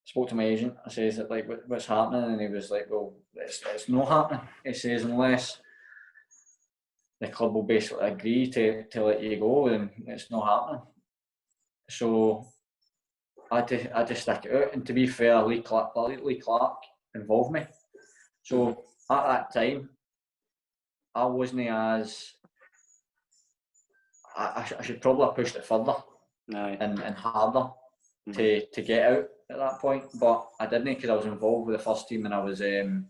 Spoke to my agent. I says that like, what's happening? And he was like, well, it's not happening. He says unless the club will basically agree to let you go, then it's not happening. So I just stick it out. And to be fair, Lee Clark involved me. So at that time, I wasn't as... I should probably have pushed it further and harder to get out at that point, but I didn't, because I was involved with the first team, and I was in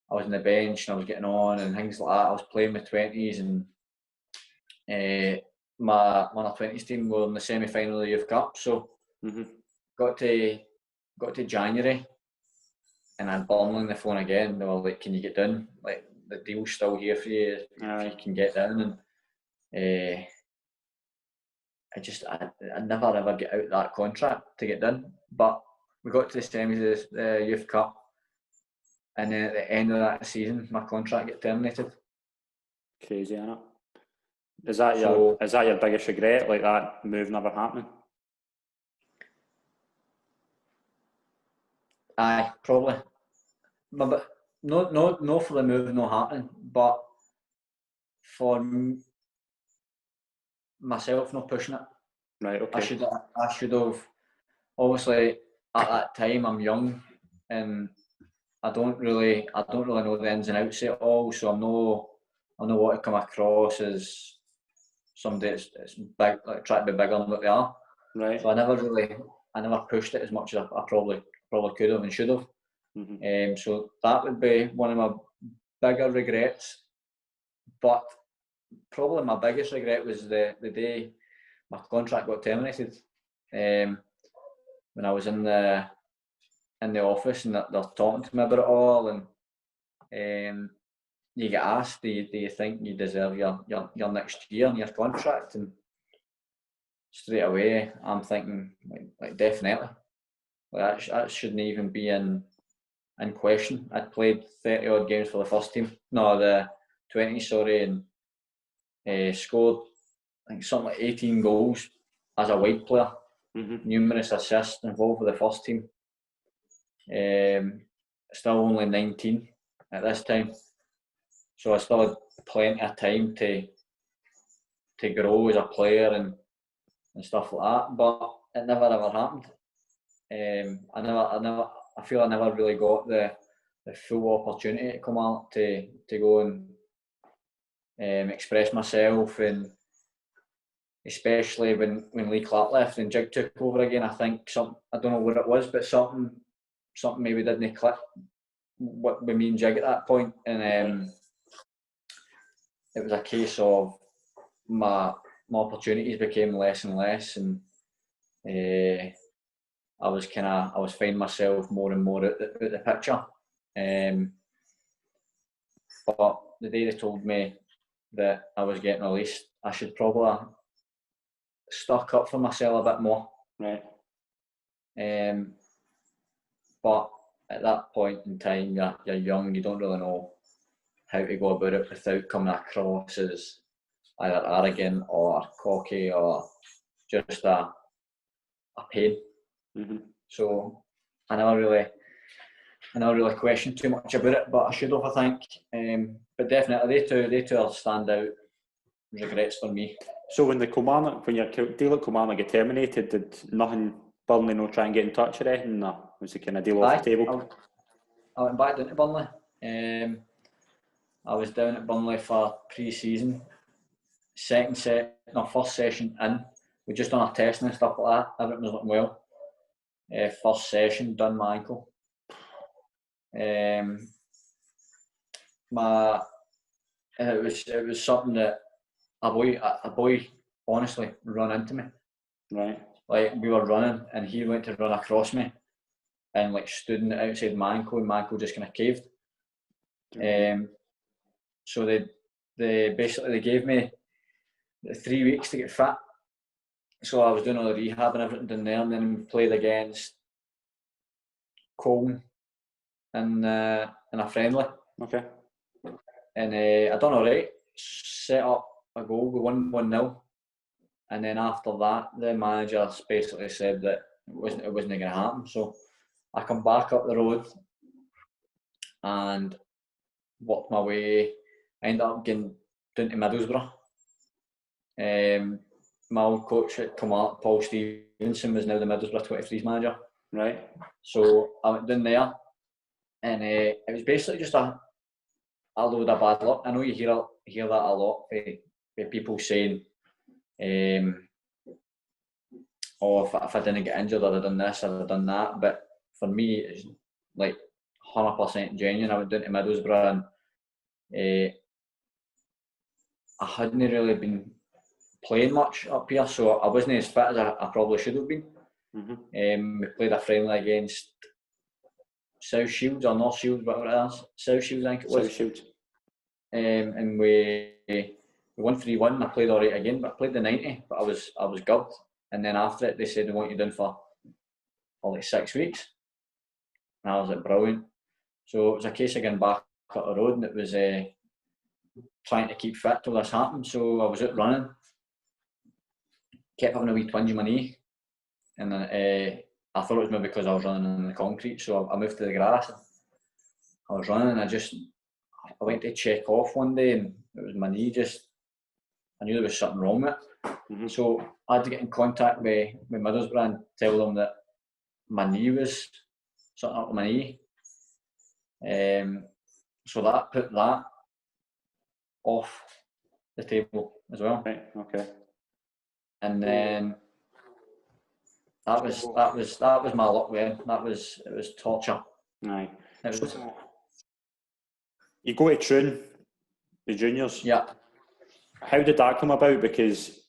the bench and I was getting on and things like that. I was playing with 20s, and my 20s team were in the semi-final of the Youth Cup. So got to January, and I'd Burnley on the phone again. They were like, "Can you get down? Like, the deal's still here for you if you can get down." And I never ever get out that contract to get done. But we got to the semis of the Youth Cup, and then at the end of that season, my contract got terminated. Crazy, isn't it? Is that your biggest regret? Like, that move never happening? Aye, probably. But no for the move not happening, but for myself not pushing it. Right, okay. I should have. Obviously, at that time, I'm young, and I don't really know the ins and outs of it all. So I'm not want to come across as somebody that's big, like trying to be bigger than what they are. Right. So I never pushed it as much as I probably could have and should have. So that would be one of my bigger regrets. But probably my biggest regret was the day my contract got terminated. When I was in the office and they're talking to me about it all, and you get asked, do you think you deserve your next year and your contract? And straight away, I'm thinking, like definitely. Like that shouldn't even be in question. I'd played 30 odd games for the first team, no, the 20, sorry, and scored, I think, something like 18 goals as a wide player, numerous assists, involved with the first team. Still only 19 at this time, so I still had plenty of time to grow as a player and stuff like that. But it never ever happened. I feel I never really got the full opportunity to come out to go and express myself, and especially when Lee Clark left and Jig took over again. I think I don't know what it was, but something maybe didn't click with me and Jig at that point, and it was a case of my opportunities became less and less, and I was finding myself more and more out the picture. But the day they told me that I was getting released, I should probably stuck up for myself a bit more. Right. But at that point in time, you're young, you don't really know how to go about it without coming across as either arrogant or cocky or just a pain. So I never really questioned too much about it, but I should have, I think. But definitely, they two are standout regrets for me. So when your deal at Kilmarnock got terminated, did Burnley no try and get in touch or anything? No, was the kind of deal off the table? I went back down to Burnley. I was down at Burnley for pre-season. First session in. We just done our testing and stuff like that. Everything was looking well. First session, done my ankle. It was something that a boy honestly run into me. Right. Like, we were running and he went to run across me and like stood outside my ankle, and my ankle just kind of caved. So they basically gave me 3 weeks to get fit. So I was doing all the rehab and everything down there, and then we played against Colton in a friendly. Okay. And I done alright. Set up a goal. We won 1-0. And then after that, the manager basically said that it wasn't going to happen. So I come back up the road and worked my way. I ended up getting down to Middlesbrough. my old coach at Kilmarnock, Paul Stevenson, was now the Middlesbrough 23s manager. Right. So I went down there, and it was basically just a load of bad luck. I know you hear that a lot from people saying, "Oh, if I didn't get injured, I'd have done this, I'd have done that." But for me, it's like 100% genuine. I went down to Middlesbrough, and I hadn't really been playing much up here, so I wasn't as fit as I probably should have been. We played a friendly against South Shields or North Shields, whatever it is. South Shields, I think it was. South Shields. And we won 3-1. I played alright again, but I played the 90, but I was gubbed. And then after it, they said they want you done for like 6 weeks. And I was like, brilliant. So it was a case of getting back up the road, and it was trying to keep fit till this happened. So I was out running, kept having a wee twinge in my knee, and then I thought it was maybe because I was running in the concrete, so I moved to the grass. I was running, and I went to check off one day, and it was my knee. I knew there was something wrong with it. So I had to get in contact with Middlesbrough and tell them that my knee was something up with my knee. So that put that off the table as well. Right. Okay. And then that was my luck then. It was torture. Aye. It was, you go to Troon, the juniors. yeah. How did that come about? Because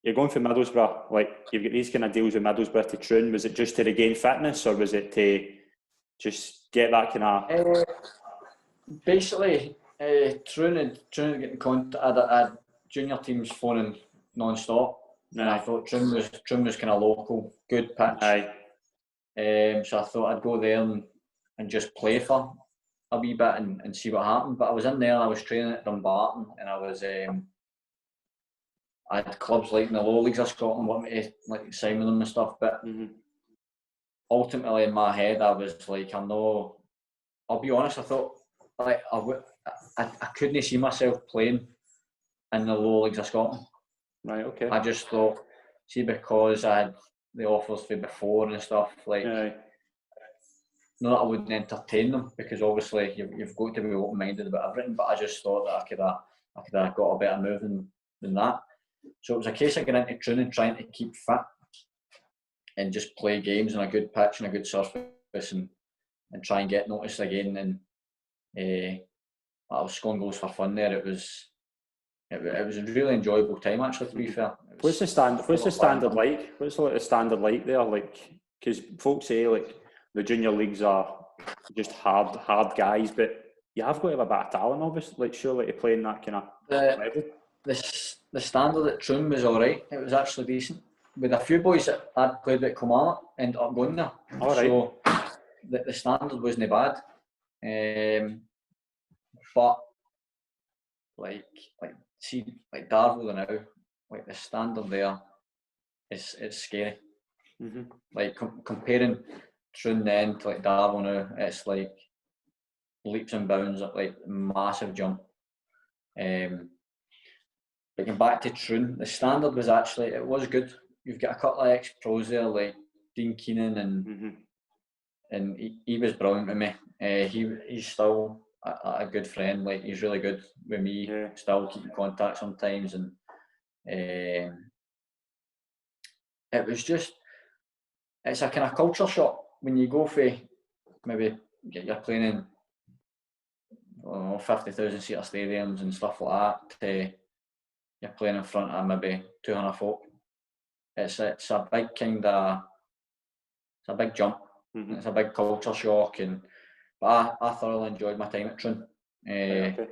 you're going for Middlesbrough, like you've got these kind of deals with Middlesbrough to Troon. Was it just to regain fitness, or was it to just get that kind of? Basically, Troon and getting contact. I had junior teams phoning non-stop, and I thought Troon was kind of local, good pitch. Aye. So I thought I'd go there and just play for a wee bit and see what happened. But I was in there and I was training at Dumbarton, and I was I had clubs like in the lower leagues of Scotland wanting me to like sign with them and stuff. But ultimately in my head I was like, I'll be honest, I thought like I couldn't see myself playing in the lower leagues of Scotland. Right. Okay. I just thought, see, because I had the offers for before and stuff, like, Aye. not that I wouldn't entertain them, because obviously you've got to be open-minded about everything, but I just thought that I could have got a better move than that. So it was a case of getting into training, trying to keep fit and just play games on a good pitch and a good surface and try and get noticed again. And I was scoring goals for fun there. It was a really enjoyable time, actually, to be fair. What's the standard like? What's the standard like there? Like, because folks say like the junior leagues are just hard guys, but you have got to have a bit of talent, obviously. Like, surely to play in that kind of level. The standard at Troon was alright. It was actually decent. With a few boys that I'd played with Kilmarnock ended up going there. All right. So the standard wasn't bad. But like Darvel now, like the standard there is scary. Like comparing Troon then to like Darvel now, it's like leaps and bounds, like massive jump. But going back to Troon, the standard was actually, it was good. You've got a couple of ex-pros there like Dean Keenan and he was brilliant with me. He's still a good friend. Like, he's really good with me. Yeah. Still keep in contact sometimes, and it was just, it's a kind of culture shock when you go for maybe you're playing in 50,000 seater stadiums and stuff like that to you're playing in front of maybe 200 folk. It's a big it's a big jump. It's a big culture shock, but I thoroughly enjoyed my time at Troon. Okay.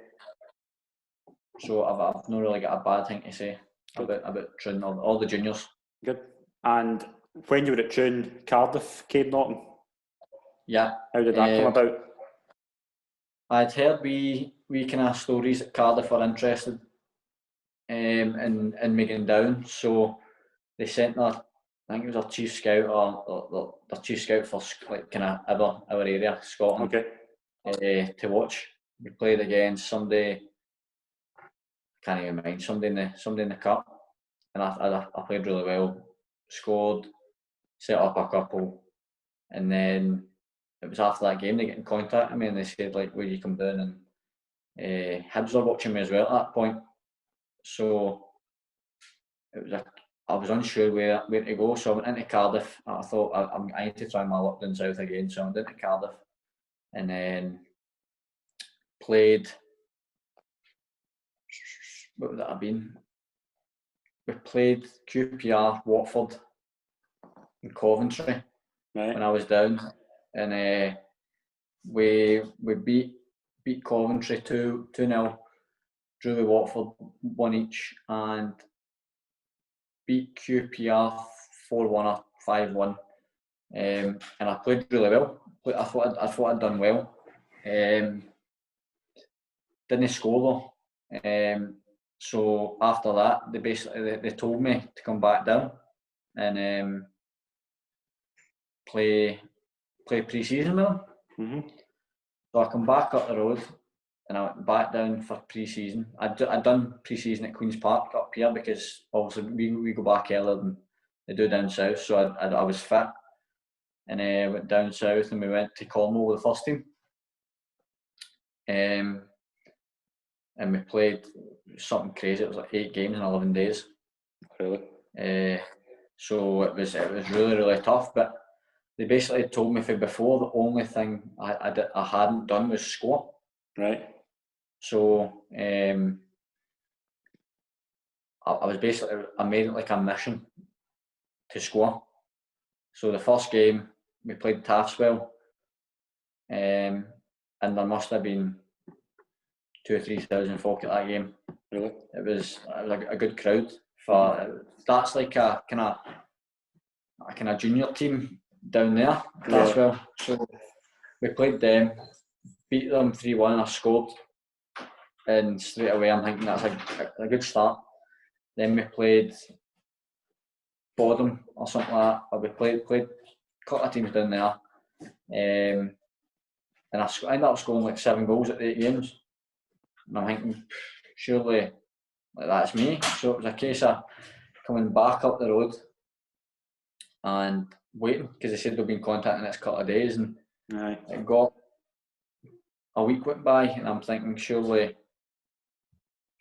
So I've not really got a bad thing to say about Troon or all the juniors. Good. And when you were at Troon, Cardiff came knocking. Yeah. How did that come about? I'd heard we kind of stories that Cardiff were interested in me going down, so they sent I think it was our chief scout or their chief scout for like kind of our area, Scotland, to watch. We played against somebody, can't even mind, somebody in the cup, and I played really well, scored, set up a couple, and then it was after that game they get in contact with me and they said, like, will you come down, and Hibs were watching me as well at that point, so it was I was unsure where to go, so I went into Cardiff. I thought I need to try my luck down south again, so I went into Cardiff and then played. What would that have been? We played QPR, Watford, and Coventry when I was down, and we beat Coventry 2-0, drew with Watford 1 each, and beat QPR 4-1 or 5-1, and I played really well. I thought I'd done well. Didn't score though. So after that, they told me to come back down and play pre-season with them. Mm-hmm. So I come back up the road and I went back down for pre-season. I'd done pre-season at Queen's Park up here because obviously we go back earlier than they do down south. So I was fit and went down south and we went to Kilmarnock with the first team. And we played something crazy. It was like 8 games in 11 days. Really? So it was really, really tough. But they basically told me from before the only thing I hadn't done was score. Right. So I was basically, I made it like a mission to score. So the first game we played Taftswell, and there must have been 2,000 or 3,000 folk at that game. Really? It was a good crowd. That's like a kind of junior team down there, Taftswell. So we played them, beat them 3-1, and I scored. And straight away I'm thinking that's a good start. Then we played Bodom or something like that. But we played a couple of teams down there. And I ended up scoring like 7 goals at 8 games. And I'm thinking, surely that's me. So it was a case of coming back up the road and waiting, because they said they'll be in contact in the next couple of days. And it got a week went by and I'm thinking, surely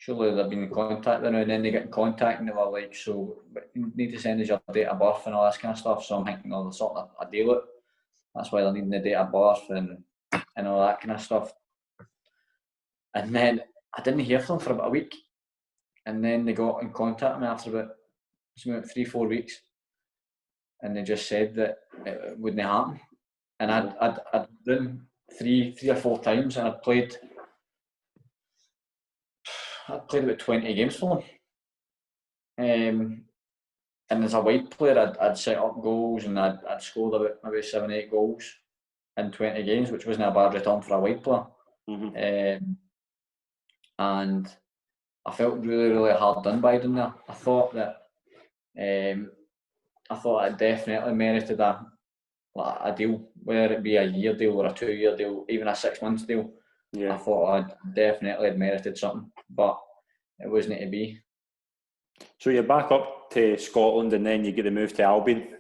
they've been in contact there now, and then they get in contact and they were like, so you need to send us your date of birth and all this kind of stuff. So I'm thinking, oh, they're sorting a deal out. That's why they're needing the date of birth and all that kind of stuff. And then I didn't hear from them for about a week. And then they got in contact with me after about 3-4 weeks. And they just said that it wouldn't happen. And I'd done 3 or 4 times and I'd played about 20 games for them. And as a wide player, I'd set up goals and I'd scored about maybe 7-8 goals in 20 games, which wasn't a bad return for a wide player. Mm-hmm. And I felt really, really hard done by them there. I thought I definitely merited a deal, whether it be a year deal or a 2-year deal, even a 6 months deal. Yeah. I thought I definitely had merited something, but it wasn't to be. So you're back up to Scotland and then you get the move to Albion?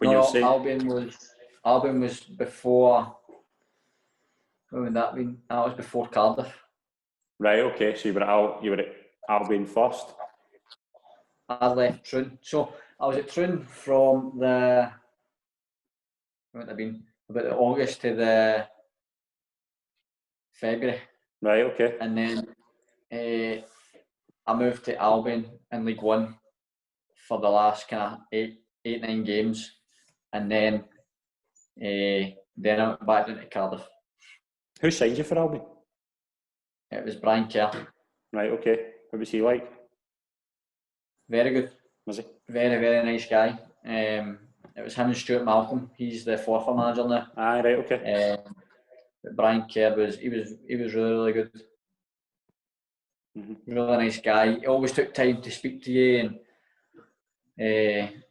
Albion was before. When would that been? That was before Cardiff. Right, okay, so you were at Albion first? I left Troon. So I was at Troon from when would it have been? About the August to the February. Right, okay. And then I moved to Albion in League One for the last kind of 8-9 games, and then I went back down to Cardiff. Who signed you for Albion? It was Brian Kerr. Right, okay. What was he like? Very good. Was he? Very, very nice guy. It was him and Stuart Malcolm. He's the Forfar manager now. Right, okay. But Brian Kerr was really, really good. Mm-hmm. Really nice guy. He always took time to speak to you, and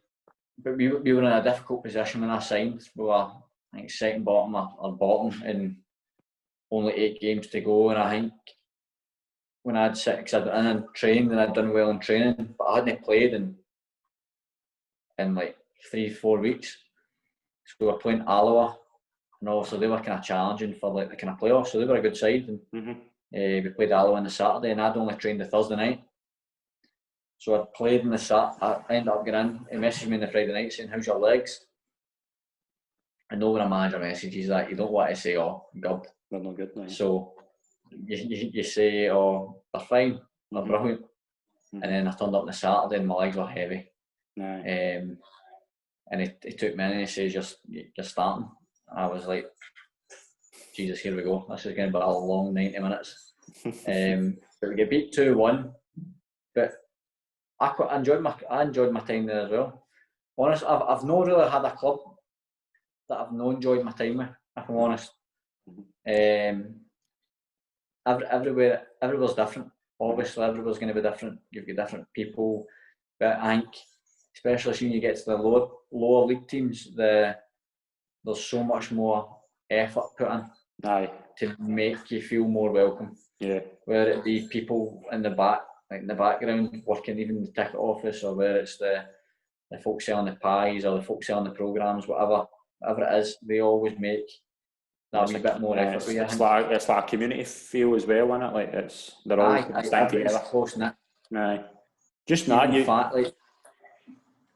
but we were in a difficult position when I signed. We were, I think, second bottom or bottom, and only 8 games to go. And I think when I'd sit, because I'd been in and trained and I'd done well in training, but I hadn't played in like 3-4 weeks. So we were playing Alloa, and obviously they were kind of challenging for like the kind of playoffs, so they were a good side. And we played Alloa on the Saturday, and I'd only trained the Thursday night. So I played in the Saturday. I ended up getting in. He messaged me on the Friday night saying, "How's your legs?" I know when a manager messages that, you don't want to say, "Oh, good." They're not good now. So you say, "Oh, they're fine, they're brilliant." And then I turned up on the Saturday and my legs were heavy. And he took me in and he says, "You're starting." I was like, Jesus, here we go. This is going to be a long 90 minutes. But we get beat 2-1. But I enjoyed my time there as well. Honestly, I've not really had a club that I've not enjoyed my time with, if I'm honest. Everywhere's different. Obviously, everywhere's going to be different. You've got different people. But I think, especially when you get to the lower league teams, there's so much more effort put in to make you feel more welcome. Yeah. Whether it be people in the background working even in the ticket office, or whether it's the folk selling the pies or the folk selling the programmes, whatever it is, they always make that wee bit more effort. It's like a community feel as well, isn't it? Like they're all staying together. Close knit. Aye. Just not you.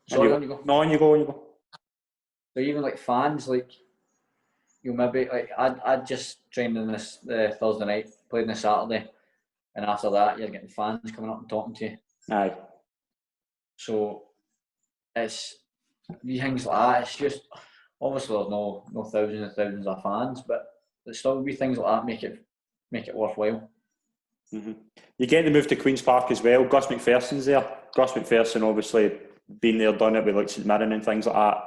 Sorry, on you go. No, on you go. So even like fans, like you maybe like I'd just trained in the Thursday night, played on the Saturday, and after that you're getting fans coming up and talking to you. Aye. So it's these things like that. It's just obviously there's no thousands and thousands of fans, but there's still be things like that make it worthwhile. You get the move to Queen's Park as well. Gus McPherson's there. Gus McPherson obviously been there, done it with like St Mirren and things like that.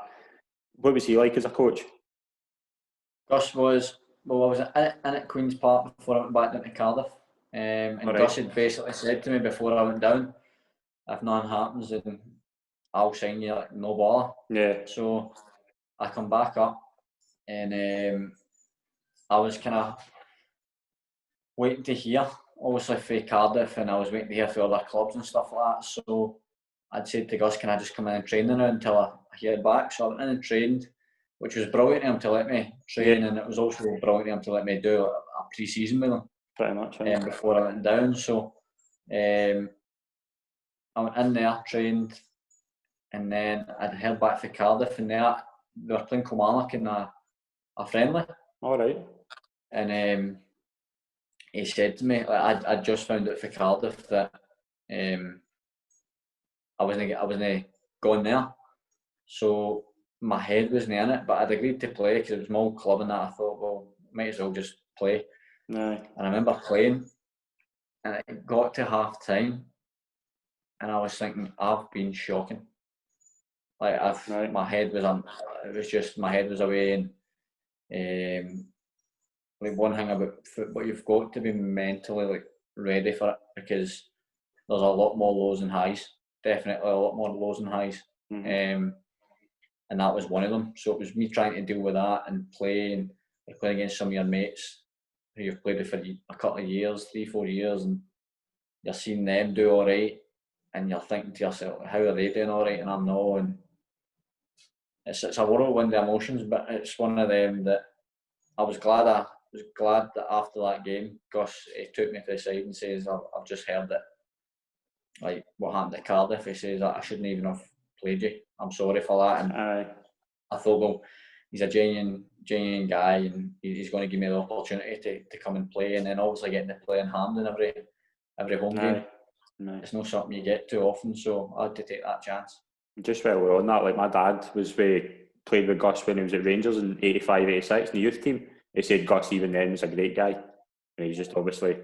What was he like as a coach? Gus was, I was in at Queen's Park before I went back down to Cardiff. And Gus had basically said to me before I went down, if nothing happens, then I'll sign you, like, no bother. Yeah. So I come back up and I was kind of waiting to hear, obviously, for Cardiff, and I was waiting to hear for other clubs and stuff like that. So I'd said to Gus, "Can I just come in and train now until I hear back?" So I went in and trained, which was brilliant of him to let me train, and it was also brilliant of him to let me do a pre-season with him. Pretty much, before I went down. So I went in there, trained, and then I'd heard back for Cardiff, and they were playing Kilmarnock in a friendly. All right. And he said to me, like, I'd just found out for Cardiff that I wasn't going there. So my head wasn't in it, but I'd agreed to play because it was my old club, and that I thought, well, might as well just play. Aye. And I remember playing, and it got to half time, and I was thinking, I've been shocking. Like my head was my head was away, and like one thing about football, you've got to be mentally like ready for it, because there's a lot more lows and highs. Definitely a lot more lows and highs. And that was one of them. So it was me trying to deal with that and playing against some of your mates who you've played with for a couple of years, 3-4 years, and you're seeing them do all right, and you're thinking to yourself, how are they doing all right and I'm not? And it's a whirlwind of emotions, but it's one of them that I was glad that after that game, Gus, he took me to the side and says, I've just heard that, like, what happened at Cardiff. He says, I shouldn't even have played you. I'm sorry for that. And I thought, well, he's a genuine guy, and he's going to give me the opportunity to come and play. And then obviously getting to play in Hampden every home game. It's not something you get too often, so I had to take that chance. Just while we're on that, like, my dad played with Gus when he was at Rangers in 85, 86 in the youth team. He said Gus even then was a great guy, and he's just obviously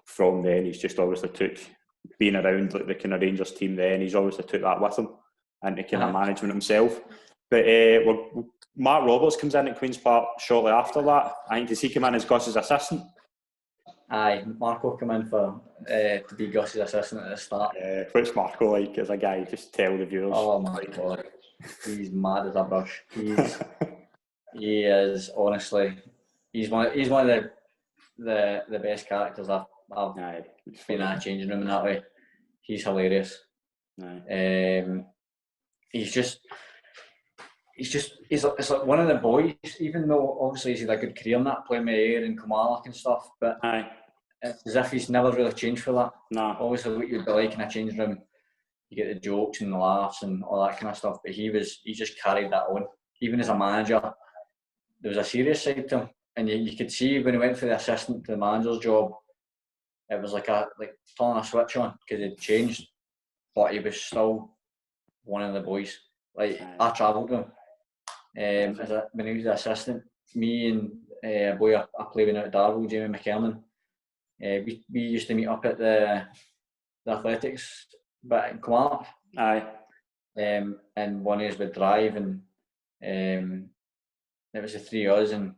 from then he's just obviously took being around like the kind of Rangers team then, he's obviously took that with him into kind of management himself. But Mark Roberts comes in at Queen's Park shortly after that. I think, does he come in as Gus's assistant? Aye, Marco come in for to be Gus's assistant at the start. What's Marco like as a guy? Just tell the viewers. Oh my God, he's mad as a brush. He is honestly, he's one of the best characters I've Aye, been in a changing room in that way. He's hilarious. He's like one of the boys, even though obviously he's had a good career in that, playing with Ayr and Kilmarnock and stuff, but it's as if he's never really changed for that. No. Obviously what you'd be like in a changing room, you get the jokes and the laughs and all that kind of stuff, but he just carried that on. Even as a manager, there was a serious side to him, and you could see when he went for the assistant to the manager's job, it was like turning a switch on, because he'd changed, but he was still one of the boys. Like, I travelled with him when he was the assistant. Me and a boy I played with out at Darvel, Jamie McKernan, we used to meet up at the athletics bit in Kilmarnock. And one of us would drive, and it was the three of us and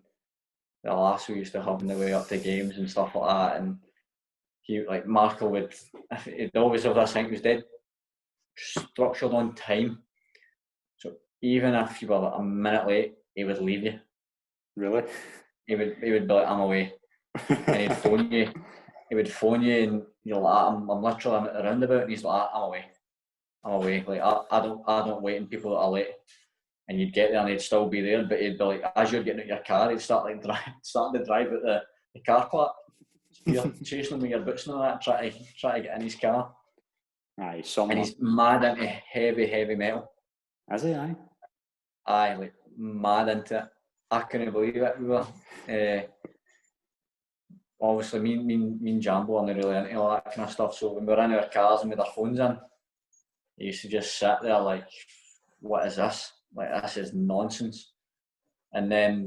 the lass we used to have on the way up to games and stuff like that. And he, like, Marco he'd always have this thing, he was dead structured on time. So even if you were like a minute late, he would leave you. Really? He would be like, I'm away. And he'd phone you. He would phone you, and you're like, I'm literally at the roundabout, and he's like, I'm away. Like, I don't wait on people that are late. And you'd get there and he'd still be there, but he'd be like, as you're getting out your car, he'd starting to drive out the car park. You're chasing him with your boots and all that, try to get in his car. And he's mad into heavy metal. Is he? Aye. Aye, like, mad into it. I couldn't believe it. We were obviously me and Jambo aren't really into all that kind of stuff. So when we were in our cars and with our phones in, he used to just sit there like, what is this? Like, this is nonsense. And then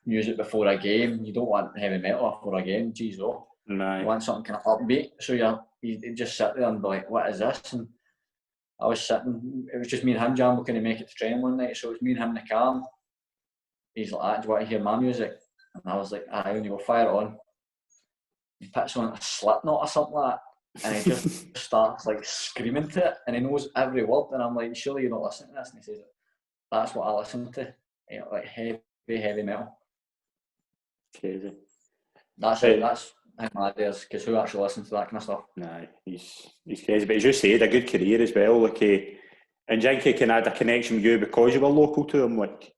music before a game. You don't want heavy metal before a game. Jeez, oh. No. You want something kind of upbeat. So you just sit there and be like, what is this? And I was sitting, it was just me and him. Jambo couldn't make it to training one night, so it was me and him in the car. He's like, do you want to hear my music? And I was like, aye, and you go, fire it on. He puts on a Slipknot or something like that, and he just starts like screaming to it, and he knows every word, and I'm like, surely you're not listening to this? And he says, that's what I listen to, like heavy metal. Crazy. That's how mad it is, because who actually listens to that kind of stuff? Nah, he's crazy, but as you said, a good career as well. Like, and do you think he can add a connection with you because you were local to him? Like,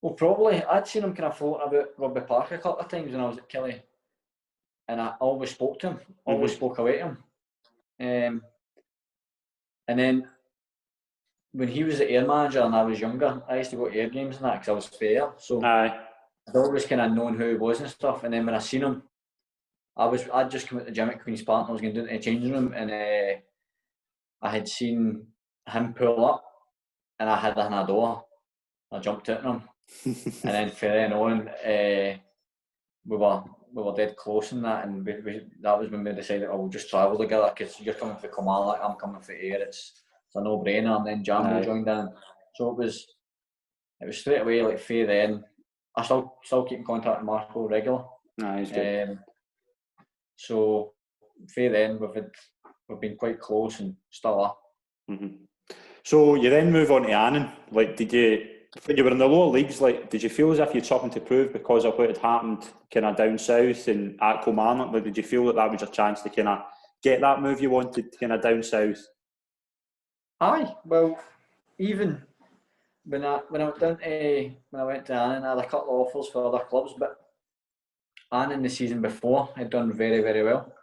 well, probably. I'd seen him kind of floating about Rugby Park a couple of times when I was at Killie, and I always spoke to him, always spoke away to him. And then when he was the Ayr manager and I was younger, I used to go to Ayr games and that because I was fair. So I'd always kind of known who he was and stuff. And then when I seen him, I'd just come out the gym at Queen's Park and I was going to do it in the changing room, and I had seen him pull up, and I had a door. I jumped out on him. And then from then on, we were dead close in that, and that was when we decided, we'll just travel together, because you're coming for Kilmarnock, I'm coming for Ayr. It's a no-brainer. And then Jambo joined in, so it was straight away. Like, fair then, I still keep in contact with Marco regular. He's good. So fair then, we've been quite close and still are. So you then move on to Annan. Like, when you were in the lower leagues, like, did you feel as if you had something to prove because of what had happened kind of down south and at Kilmarnock? Like, did you feel that was your chance to kind of get that move you wanted kind of down south? Aye, well, even when I went to Annan, I had a couple of offers for other clubs, but Annan the season before had done very, very well.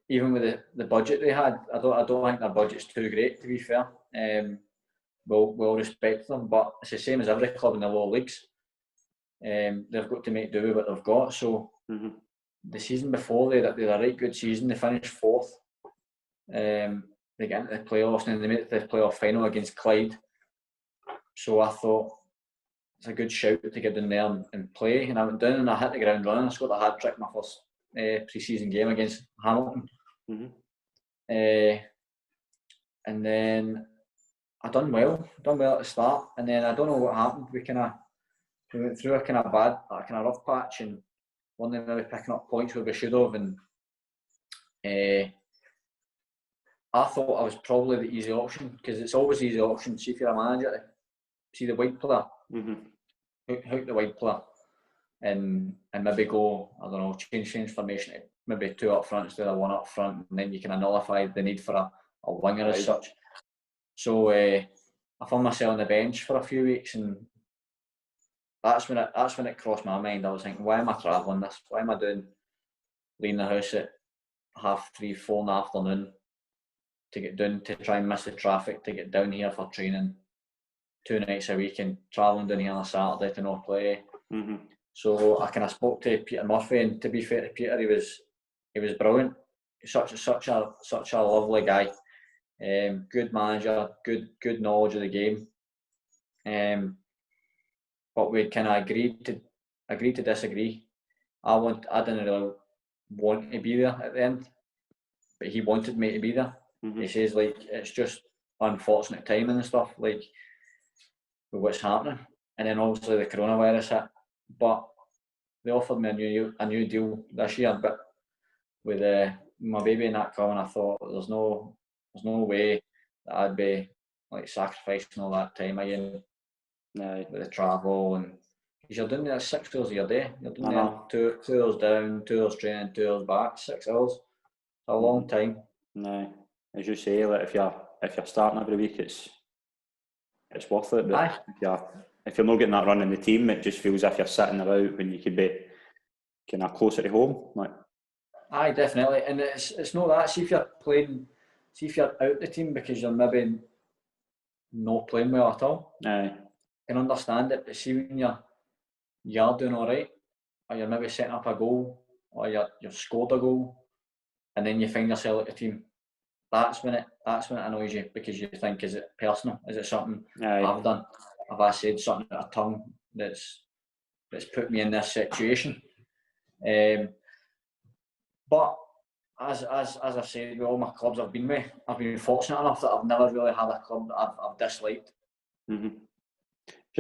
Even with the budget they had, I don't think their budget's too great, to be fair. We'll respect them, but it's the same as every club in the lower leagues. They've got to make do with what they've got. So the season before, they had a right good season. They finished fourth. They get into the playoffs, and they made it to the playoff final against Clyde. So I thought it's a good shout to get in there and play. And I went down and I hit the ground running. I scored a hat trick my first pre-season game against Hamilton. And then I done well at the start, and then I don't know what happened. We went through a kind of rough patch, and weren't really picking up points where we should have. And I thought I was probably the easy option, because it's always the easy option. See, if you're a manager, see the wide player, hook the wide player. and maybe go, I don't know, change formation to maybe 2 up front instead of 1 up front, and then you can nullify the need for a winger as such. So I found myself on the bench for a few weeks, and that's when it crossed my mind. I was thinking, why am I travelling this? Why am I leaving the house at 3:30, 4 in the afternoon to get down, to try and miss the traffic, to get down here for training 2 nights a week, and travelling down here on a Saturday to not play. So I kind of spoke to Peter Murphy, and to be fair to Peter, he was brilliant. Such a lovely guy. Good manager, good knowledge of the game. But we kind of agreed to disagree. I didn't really want to be there at the end, but he wanted me to be there. He says, like, it's just unfortunate timing and stuff, like, with what's happening. And then obviously the coronavirus hit. But they offered me a new deal this year, but with my baby and that coming, I thought there's no way that I'd be like sacrificing all that time again with the travel, and because you're doing that 6 hours of your day. You're doing that 2 hours down, 2 hours training, 2 hours back, 6 hours. It's a long time. No, as you say, like if you're starting every week, it's worth it. But if you're not getting that run in the team, it just feels as if you're sitting about when you could be kind of closer to home. Like, aye, definitely. And it's not that. See if you're out the team because you're maybe not playing well at all. Aye. I can understand it, but see when you're doing all right, or you're maybe setting up a goal, or you've scored a goal, and then you find yourself at the team. That's when it annoys you, because you think, is it personal? Is it something I've done? Have I said something out of tongue that's put me in this situation? But as I've said, with all my clubs I've been with, I've been fortunate enough that I've never really had a club that I've disliked. Do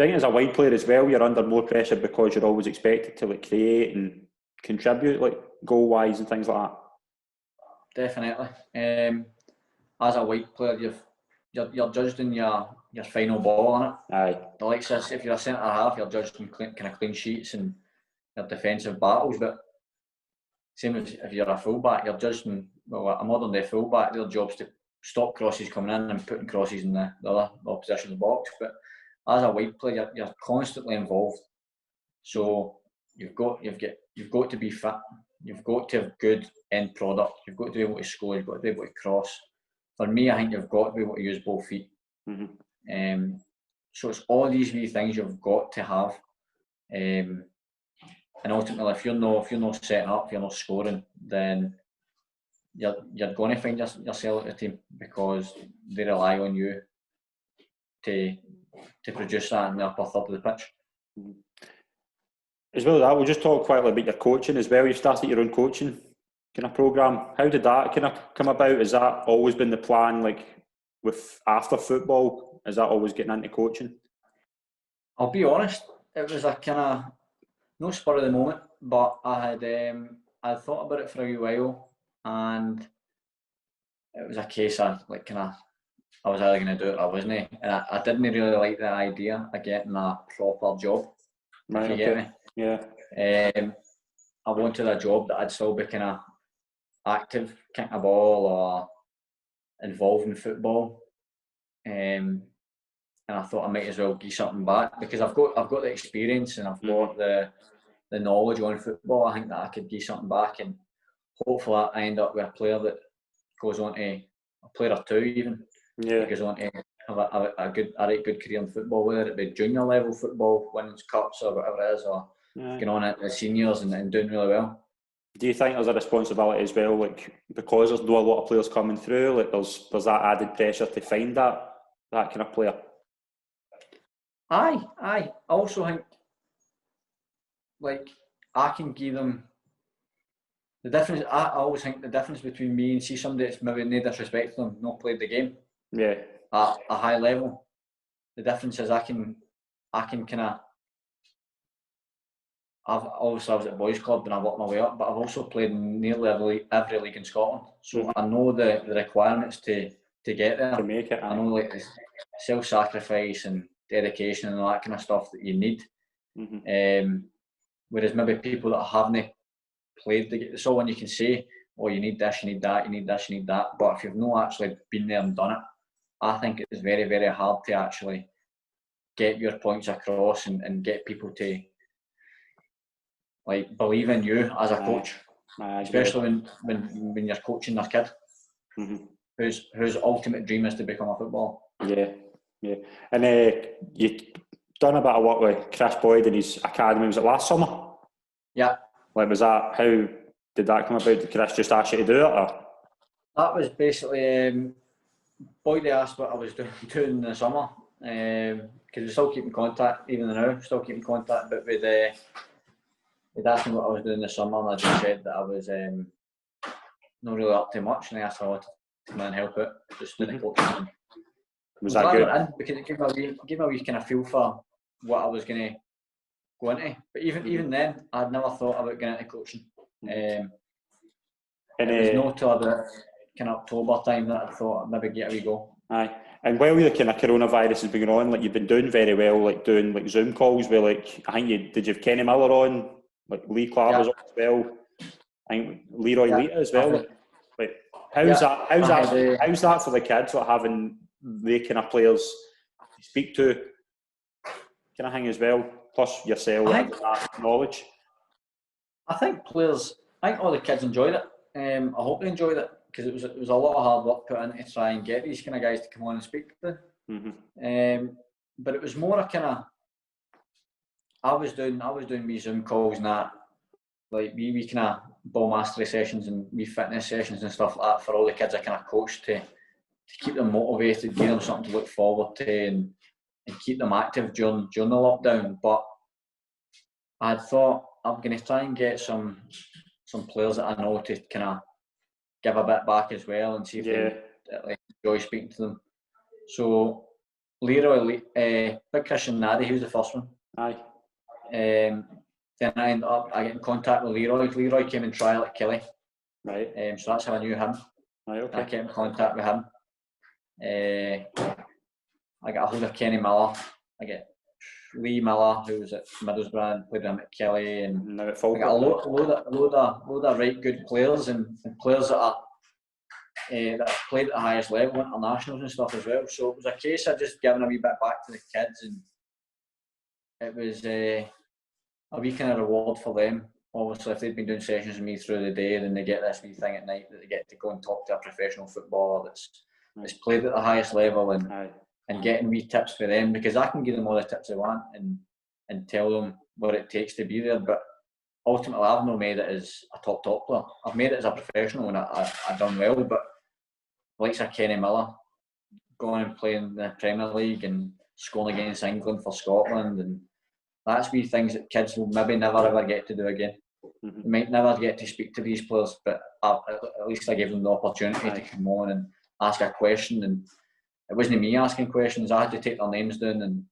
you think as a wide player as well, you're under more pressure because you're always expected to like create and contribute, like goal wise and things like that? Definitely. As a wide player, you're judged in your final ball on it. Aye. The likes of, if you're a centre half, you're judged in kind of clean sheets and your defensive battles. But same as if you're a fullback, you're judged in, well, a modern day fullback, their job's to stop crosses coming in and putting crosses in the other opposition's box. But as a wide player, you're constantly involved. So you've got to be fit. You've got to have good end product. You've got to be able to score. You've got to be able to cross. For me, I think you've got to be able to use both feet. So it's all these wee things you've got to have. And ultimately, if you're not setting up, if you're not scoring, then you're going to find yourself at the team, because they rely on you to produce that in the upper third of the pitch. As well as that, we'll just talk quickly about your coaching as well. You've started your own coaching kind of programme. How did that kind of come about? Has that always been the plan, like with after football? Is that always getting into coaching? I'll be honest, it was a kind of, no spur of the moment, but I had thought about it for a wee while, and it was a case of like I was either going to do it or I wasn't, and I didn't really like the idea of getting a proper job. Right, if you get me. Yeah. I wanted a job that I'd still be kind of active, kicking a ball or involved in football, and I thought I might as well give something back, because I've got the experience and I've got the knowledge on football. I think that I could give something back, and hopefully I end up with a player that goes on to, a player or two even, that goes on to have a right good career in football, whether it be junior level football, winning cups or whatever it is, or going on at the seniors and doing really well. Do you think there's a responsibility as well, like because there's not a lot of players coming through, like there's that added pressure to find that kind of player? Aye. I also think, like, I can give them the difference. I always think the difference between me and see somebody that's maybe no disrespect to them, not played the game at a high level. The difference is I can kind of. I was at boys club and I worked my way up, but I've also played in nearly every league in Scotland, so I know the requirements to get there. To make it, I know, like, self-sacrifice and dedication and all that kind of stuff that you need. Whereas maybe people that haven't played, it's all when you can say, oh, you need this, you need that, you need this, you need that. But if you've not actually been there and done it, I think it's very, very hard to actually get your points across and get people to like believe in you as a coach, especially when you're coaching their kid, whose ultimate dream is to become a footballer. Yeah. And you done a bit of work with Chris Boyd in his academy. Was it last summer? Yeah. Like, was that, how did that come about? Did Chris just ask you to do it, or? That was basically Boyd asked what I was doing in the summer, because we still keep in contact even now. Still keep in contact, but they'd asked me what I was doing this summer, and I just said that I was not really up to much, and they asked if I wanted to come in and help out, just doing the coaching. Was that good? Because it gave me a wee kind of feel for what I was going to go into. But even then, I'd never thought about getting into coaching. It was not till about kind of October time that I thought I'd maybe get a wee go. Aye. And while the kind of coronavirus has been going on, like, you've been doing very well, like doing like Zoom calls with, like, I think did you have Kenny Miller on, like Lee Clark was on as well, I think Leroy Lita as well. Like, how's that for the kids, like having the kind of players to speak to, kind of thing as well, plus yourself and that knowledge? I think all the kids enjoyed it. I hope they enjoyed it, because it was a lot of hard work put in to try and get these kind of guys to come on and speak to them. But it was more a kind of, I was doing me Zoom calls and that, like we kind of ball mastery sessions and we fitness sessions and stuff like that for all the kids I kind of coached to keep them motivated, give them something to look forward to, and keep them active during the lockdown. But I had thought I'm going to try and get some players that I know to kind of give a bit back as well, and see if they like enjoy speaking to them. So Leroy, Big Christian Naddy, he was the first one. Aye. Then I ended up, I get in contact with Leroy. Leroy came and trial at Kelly. Right. So that's how I knew him. Right, okay. I kept in contact with him. I got a hold of Kenny Miller. I get Lee Miller, who was at Middlesbrough, played with him at Kelly, and now at I got a load of right good players and players that have played at the highest level, internationals and stuff as well. So it was a case of just giving a wee bit back to the kids, and it was a wee kind of reward for them. Obviously, if they'd been doing sessions with me through the day, then they get this wee thing at night that they get to go and talk to a professional footballer that's played at the highest level, and getting wee tips for them, because I can give them all the tips they want and tell them what it takes to be there. But ultimately, I've not made it as a top player. I've made it as a professional, and I've done well. But like Kenny Miller, going and playing in the Premier League and scoring against England for Scotland, and that's wee things that kids will maybe never ever get to do again. They might never get to speak to these players, but at least I gave them the opportunity to come on and ask a question. And it wasn't me asking questions. I had to take their names down, and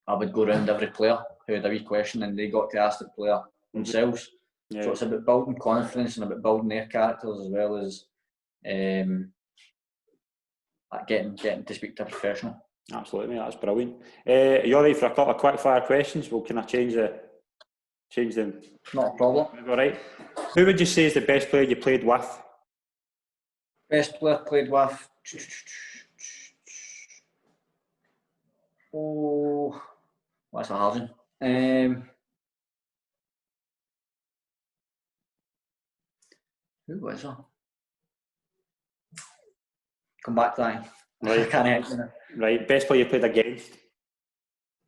I would go around every player who had a wee question, and they got to ask the player themselves. So it's about building confidence and about building their characters, as well as getting to speak to a professional. Absolutely, that's brilliant. You're ready for a couple of quick fire questions? Well, can I change them? Not a problem. All right. Who would you say is the best player you played with? Best player played with? Oh, that's a hard one. Who was that? Come back to that. Right. I can't answer. Right. Best player you played against?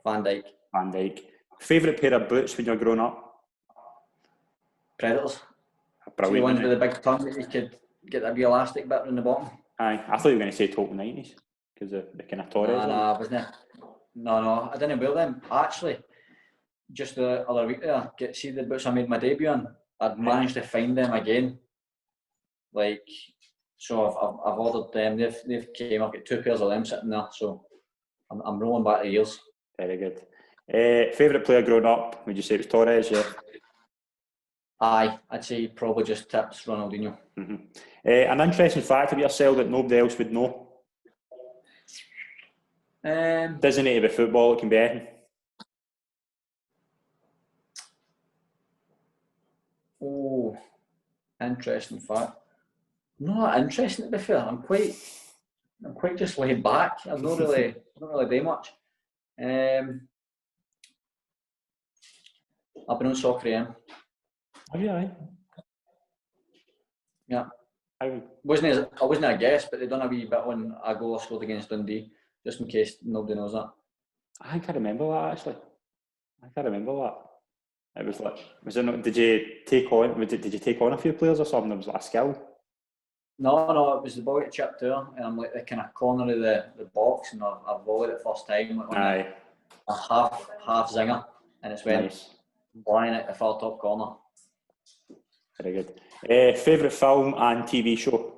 Van Dijk. Favourite pair of boots when you were growing up? Predators. Brilliant. The ones with the big tongue that you could get that wee elastic bit in the bottom. Aye. I thought you were going to say total 90s, because the kind of Torres. No, wasn't it? No, I didn't wear them. Actually, just the other week there, see the boots I made my debut on. I'd managed to find them again. So I've ordered them. They've came. I've got 2 pairs of them sitting there. So I'm rolling back the years. Very good. Favourite player growing up? Would you say it was Torres? Yeah. Aye, I'd say probably just tips Ronaldinho. An interesting fact about yourself that nobody else would know. Doesn't need to be football. It can be anything. Oh, interesting fact. Not interesting, to be fair. I'm quite just laid back. I've not really do much. I've been on Soccer AM. Have you? Aye. Yeah. I wasn't a guest, but they done a wee bit on a goal I scored against Dundee, just in case nobody knows that. I think I remember that actually. I can't remember that. It was like, was it not? Did you take on? Did you take on a few players or something? It was like a skill. No, it was the ball get chipped to her, and I'm like the kind of corner of the box, and I volleyed it first time, like on a half zinger, and it's went flying at the far top corner. Very good. Favourite film and TV show?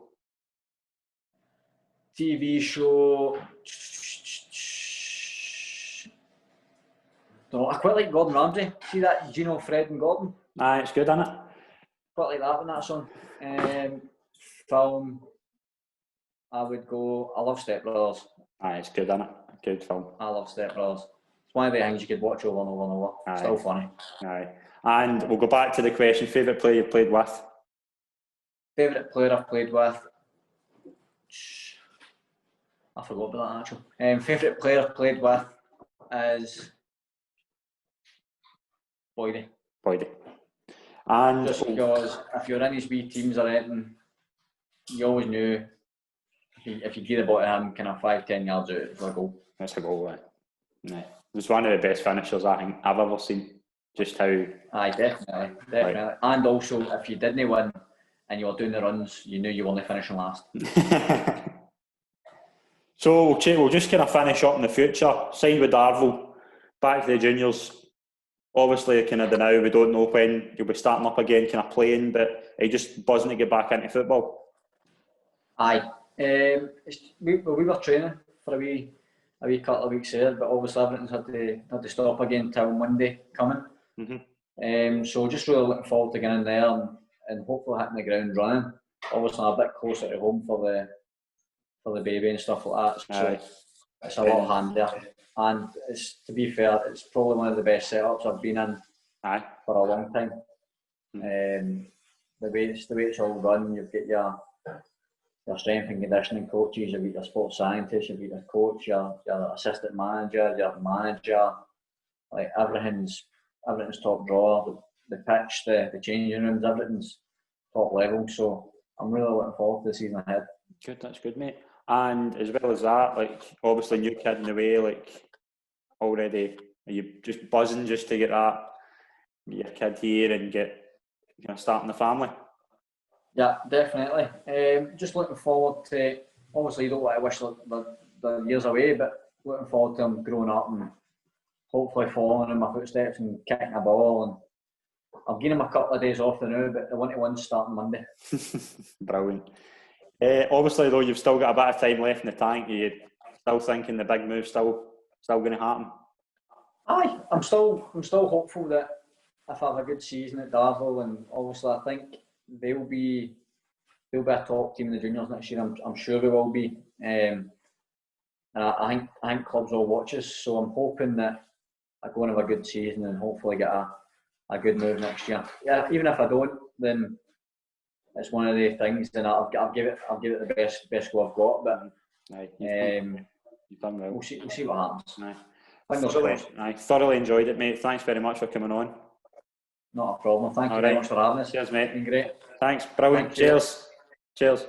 TV show. Don't know. I quite like Gordon Ramsay. See that Gino, Fred, and Gordon? Aye, it's good, isn't it? Quite like that when that's on. Film. I would go. I love Step Brothers. Aye, it's good, isn't it? Good film. I love Step Brothers. It's one of the things you could watch over and over and over. Aye. Still funny. Aye. And we'll go back to the question, favourite player you've played with? Favourite player I've played with? I forgot about that actually. Favourite player I've played with is Boydie. And just because if you're in his wee teams or anything, you always knew if you get the ball to him kind of 5-10 yards out, it's a goal. That's a goal, right? No. It was one of the best finishers I think I've ever seen. Just how... Aye, definitely. Right. And also, if you didn't win and you were doing the runs, you knew you were only finishing last. So we'll just kind of finish up in the future. Signed with Darvel, back to the juniors. Obviously, kind of now we don't know when you'll be starting up again, kind of playing, but are you just buzzing to get back into football? Aye. We were training for a wee couple of weeks there, but obviously everything's had to stop again till Monday coming. Mm-hmm. So just really looking forward to getting in there and hopefully hitting the ground running. Obviously I'm a bit closer to home for the baby and stuff like that. So it's a lot handier. And it's, to be fair, it's probably one of the best setups I've been in for a long time. The way it's all run, you've got your strength and conditioning coaches, you've got your sports scientist, you've got your coach, your assistant manager, your manager. Like everything's top drawer. The pitch, the changing rooms, everything's top level. So I'm really looking forward to the season ahead. Good, that's good, mate. And as well as that, like obviously new kid in the way, like already, are you just buzzing just to get your kid here and get starting the family? Yeah, definitely. Just looking forward to. Obviously, you don't want to wish the years away, but looking forward to him growing up and hopefully following in my footsteps and kicking a ball. And I've given him a couple of days off now, but the 1-to-1's starting Monday. Brilliant. Obviously, though, you've still got a bit of time left in the tank. Are you still thinking the big move's still going to happen? Aye, I'm still hopeful that if I have a good season at Darvel, and obviously I think they'll be a top team in the juniors next year. I'm sure we will be. And I think clubs will watch us, so I'm hoping that I go and have a good season and hopefully get a good move next year. Yeah, even if I don't, then it's one of the things. Then I'll give it the best go I've got. But you've done well. We'll see what happens. I thoroughly enjoyed it, mate. Thanks very much for coming on. Not a problem. Thank you very much for having us. Cheers, mate. It's been great. Thanks. Brilliant. Cheers. Cheers.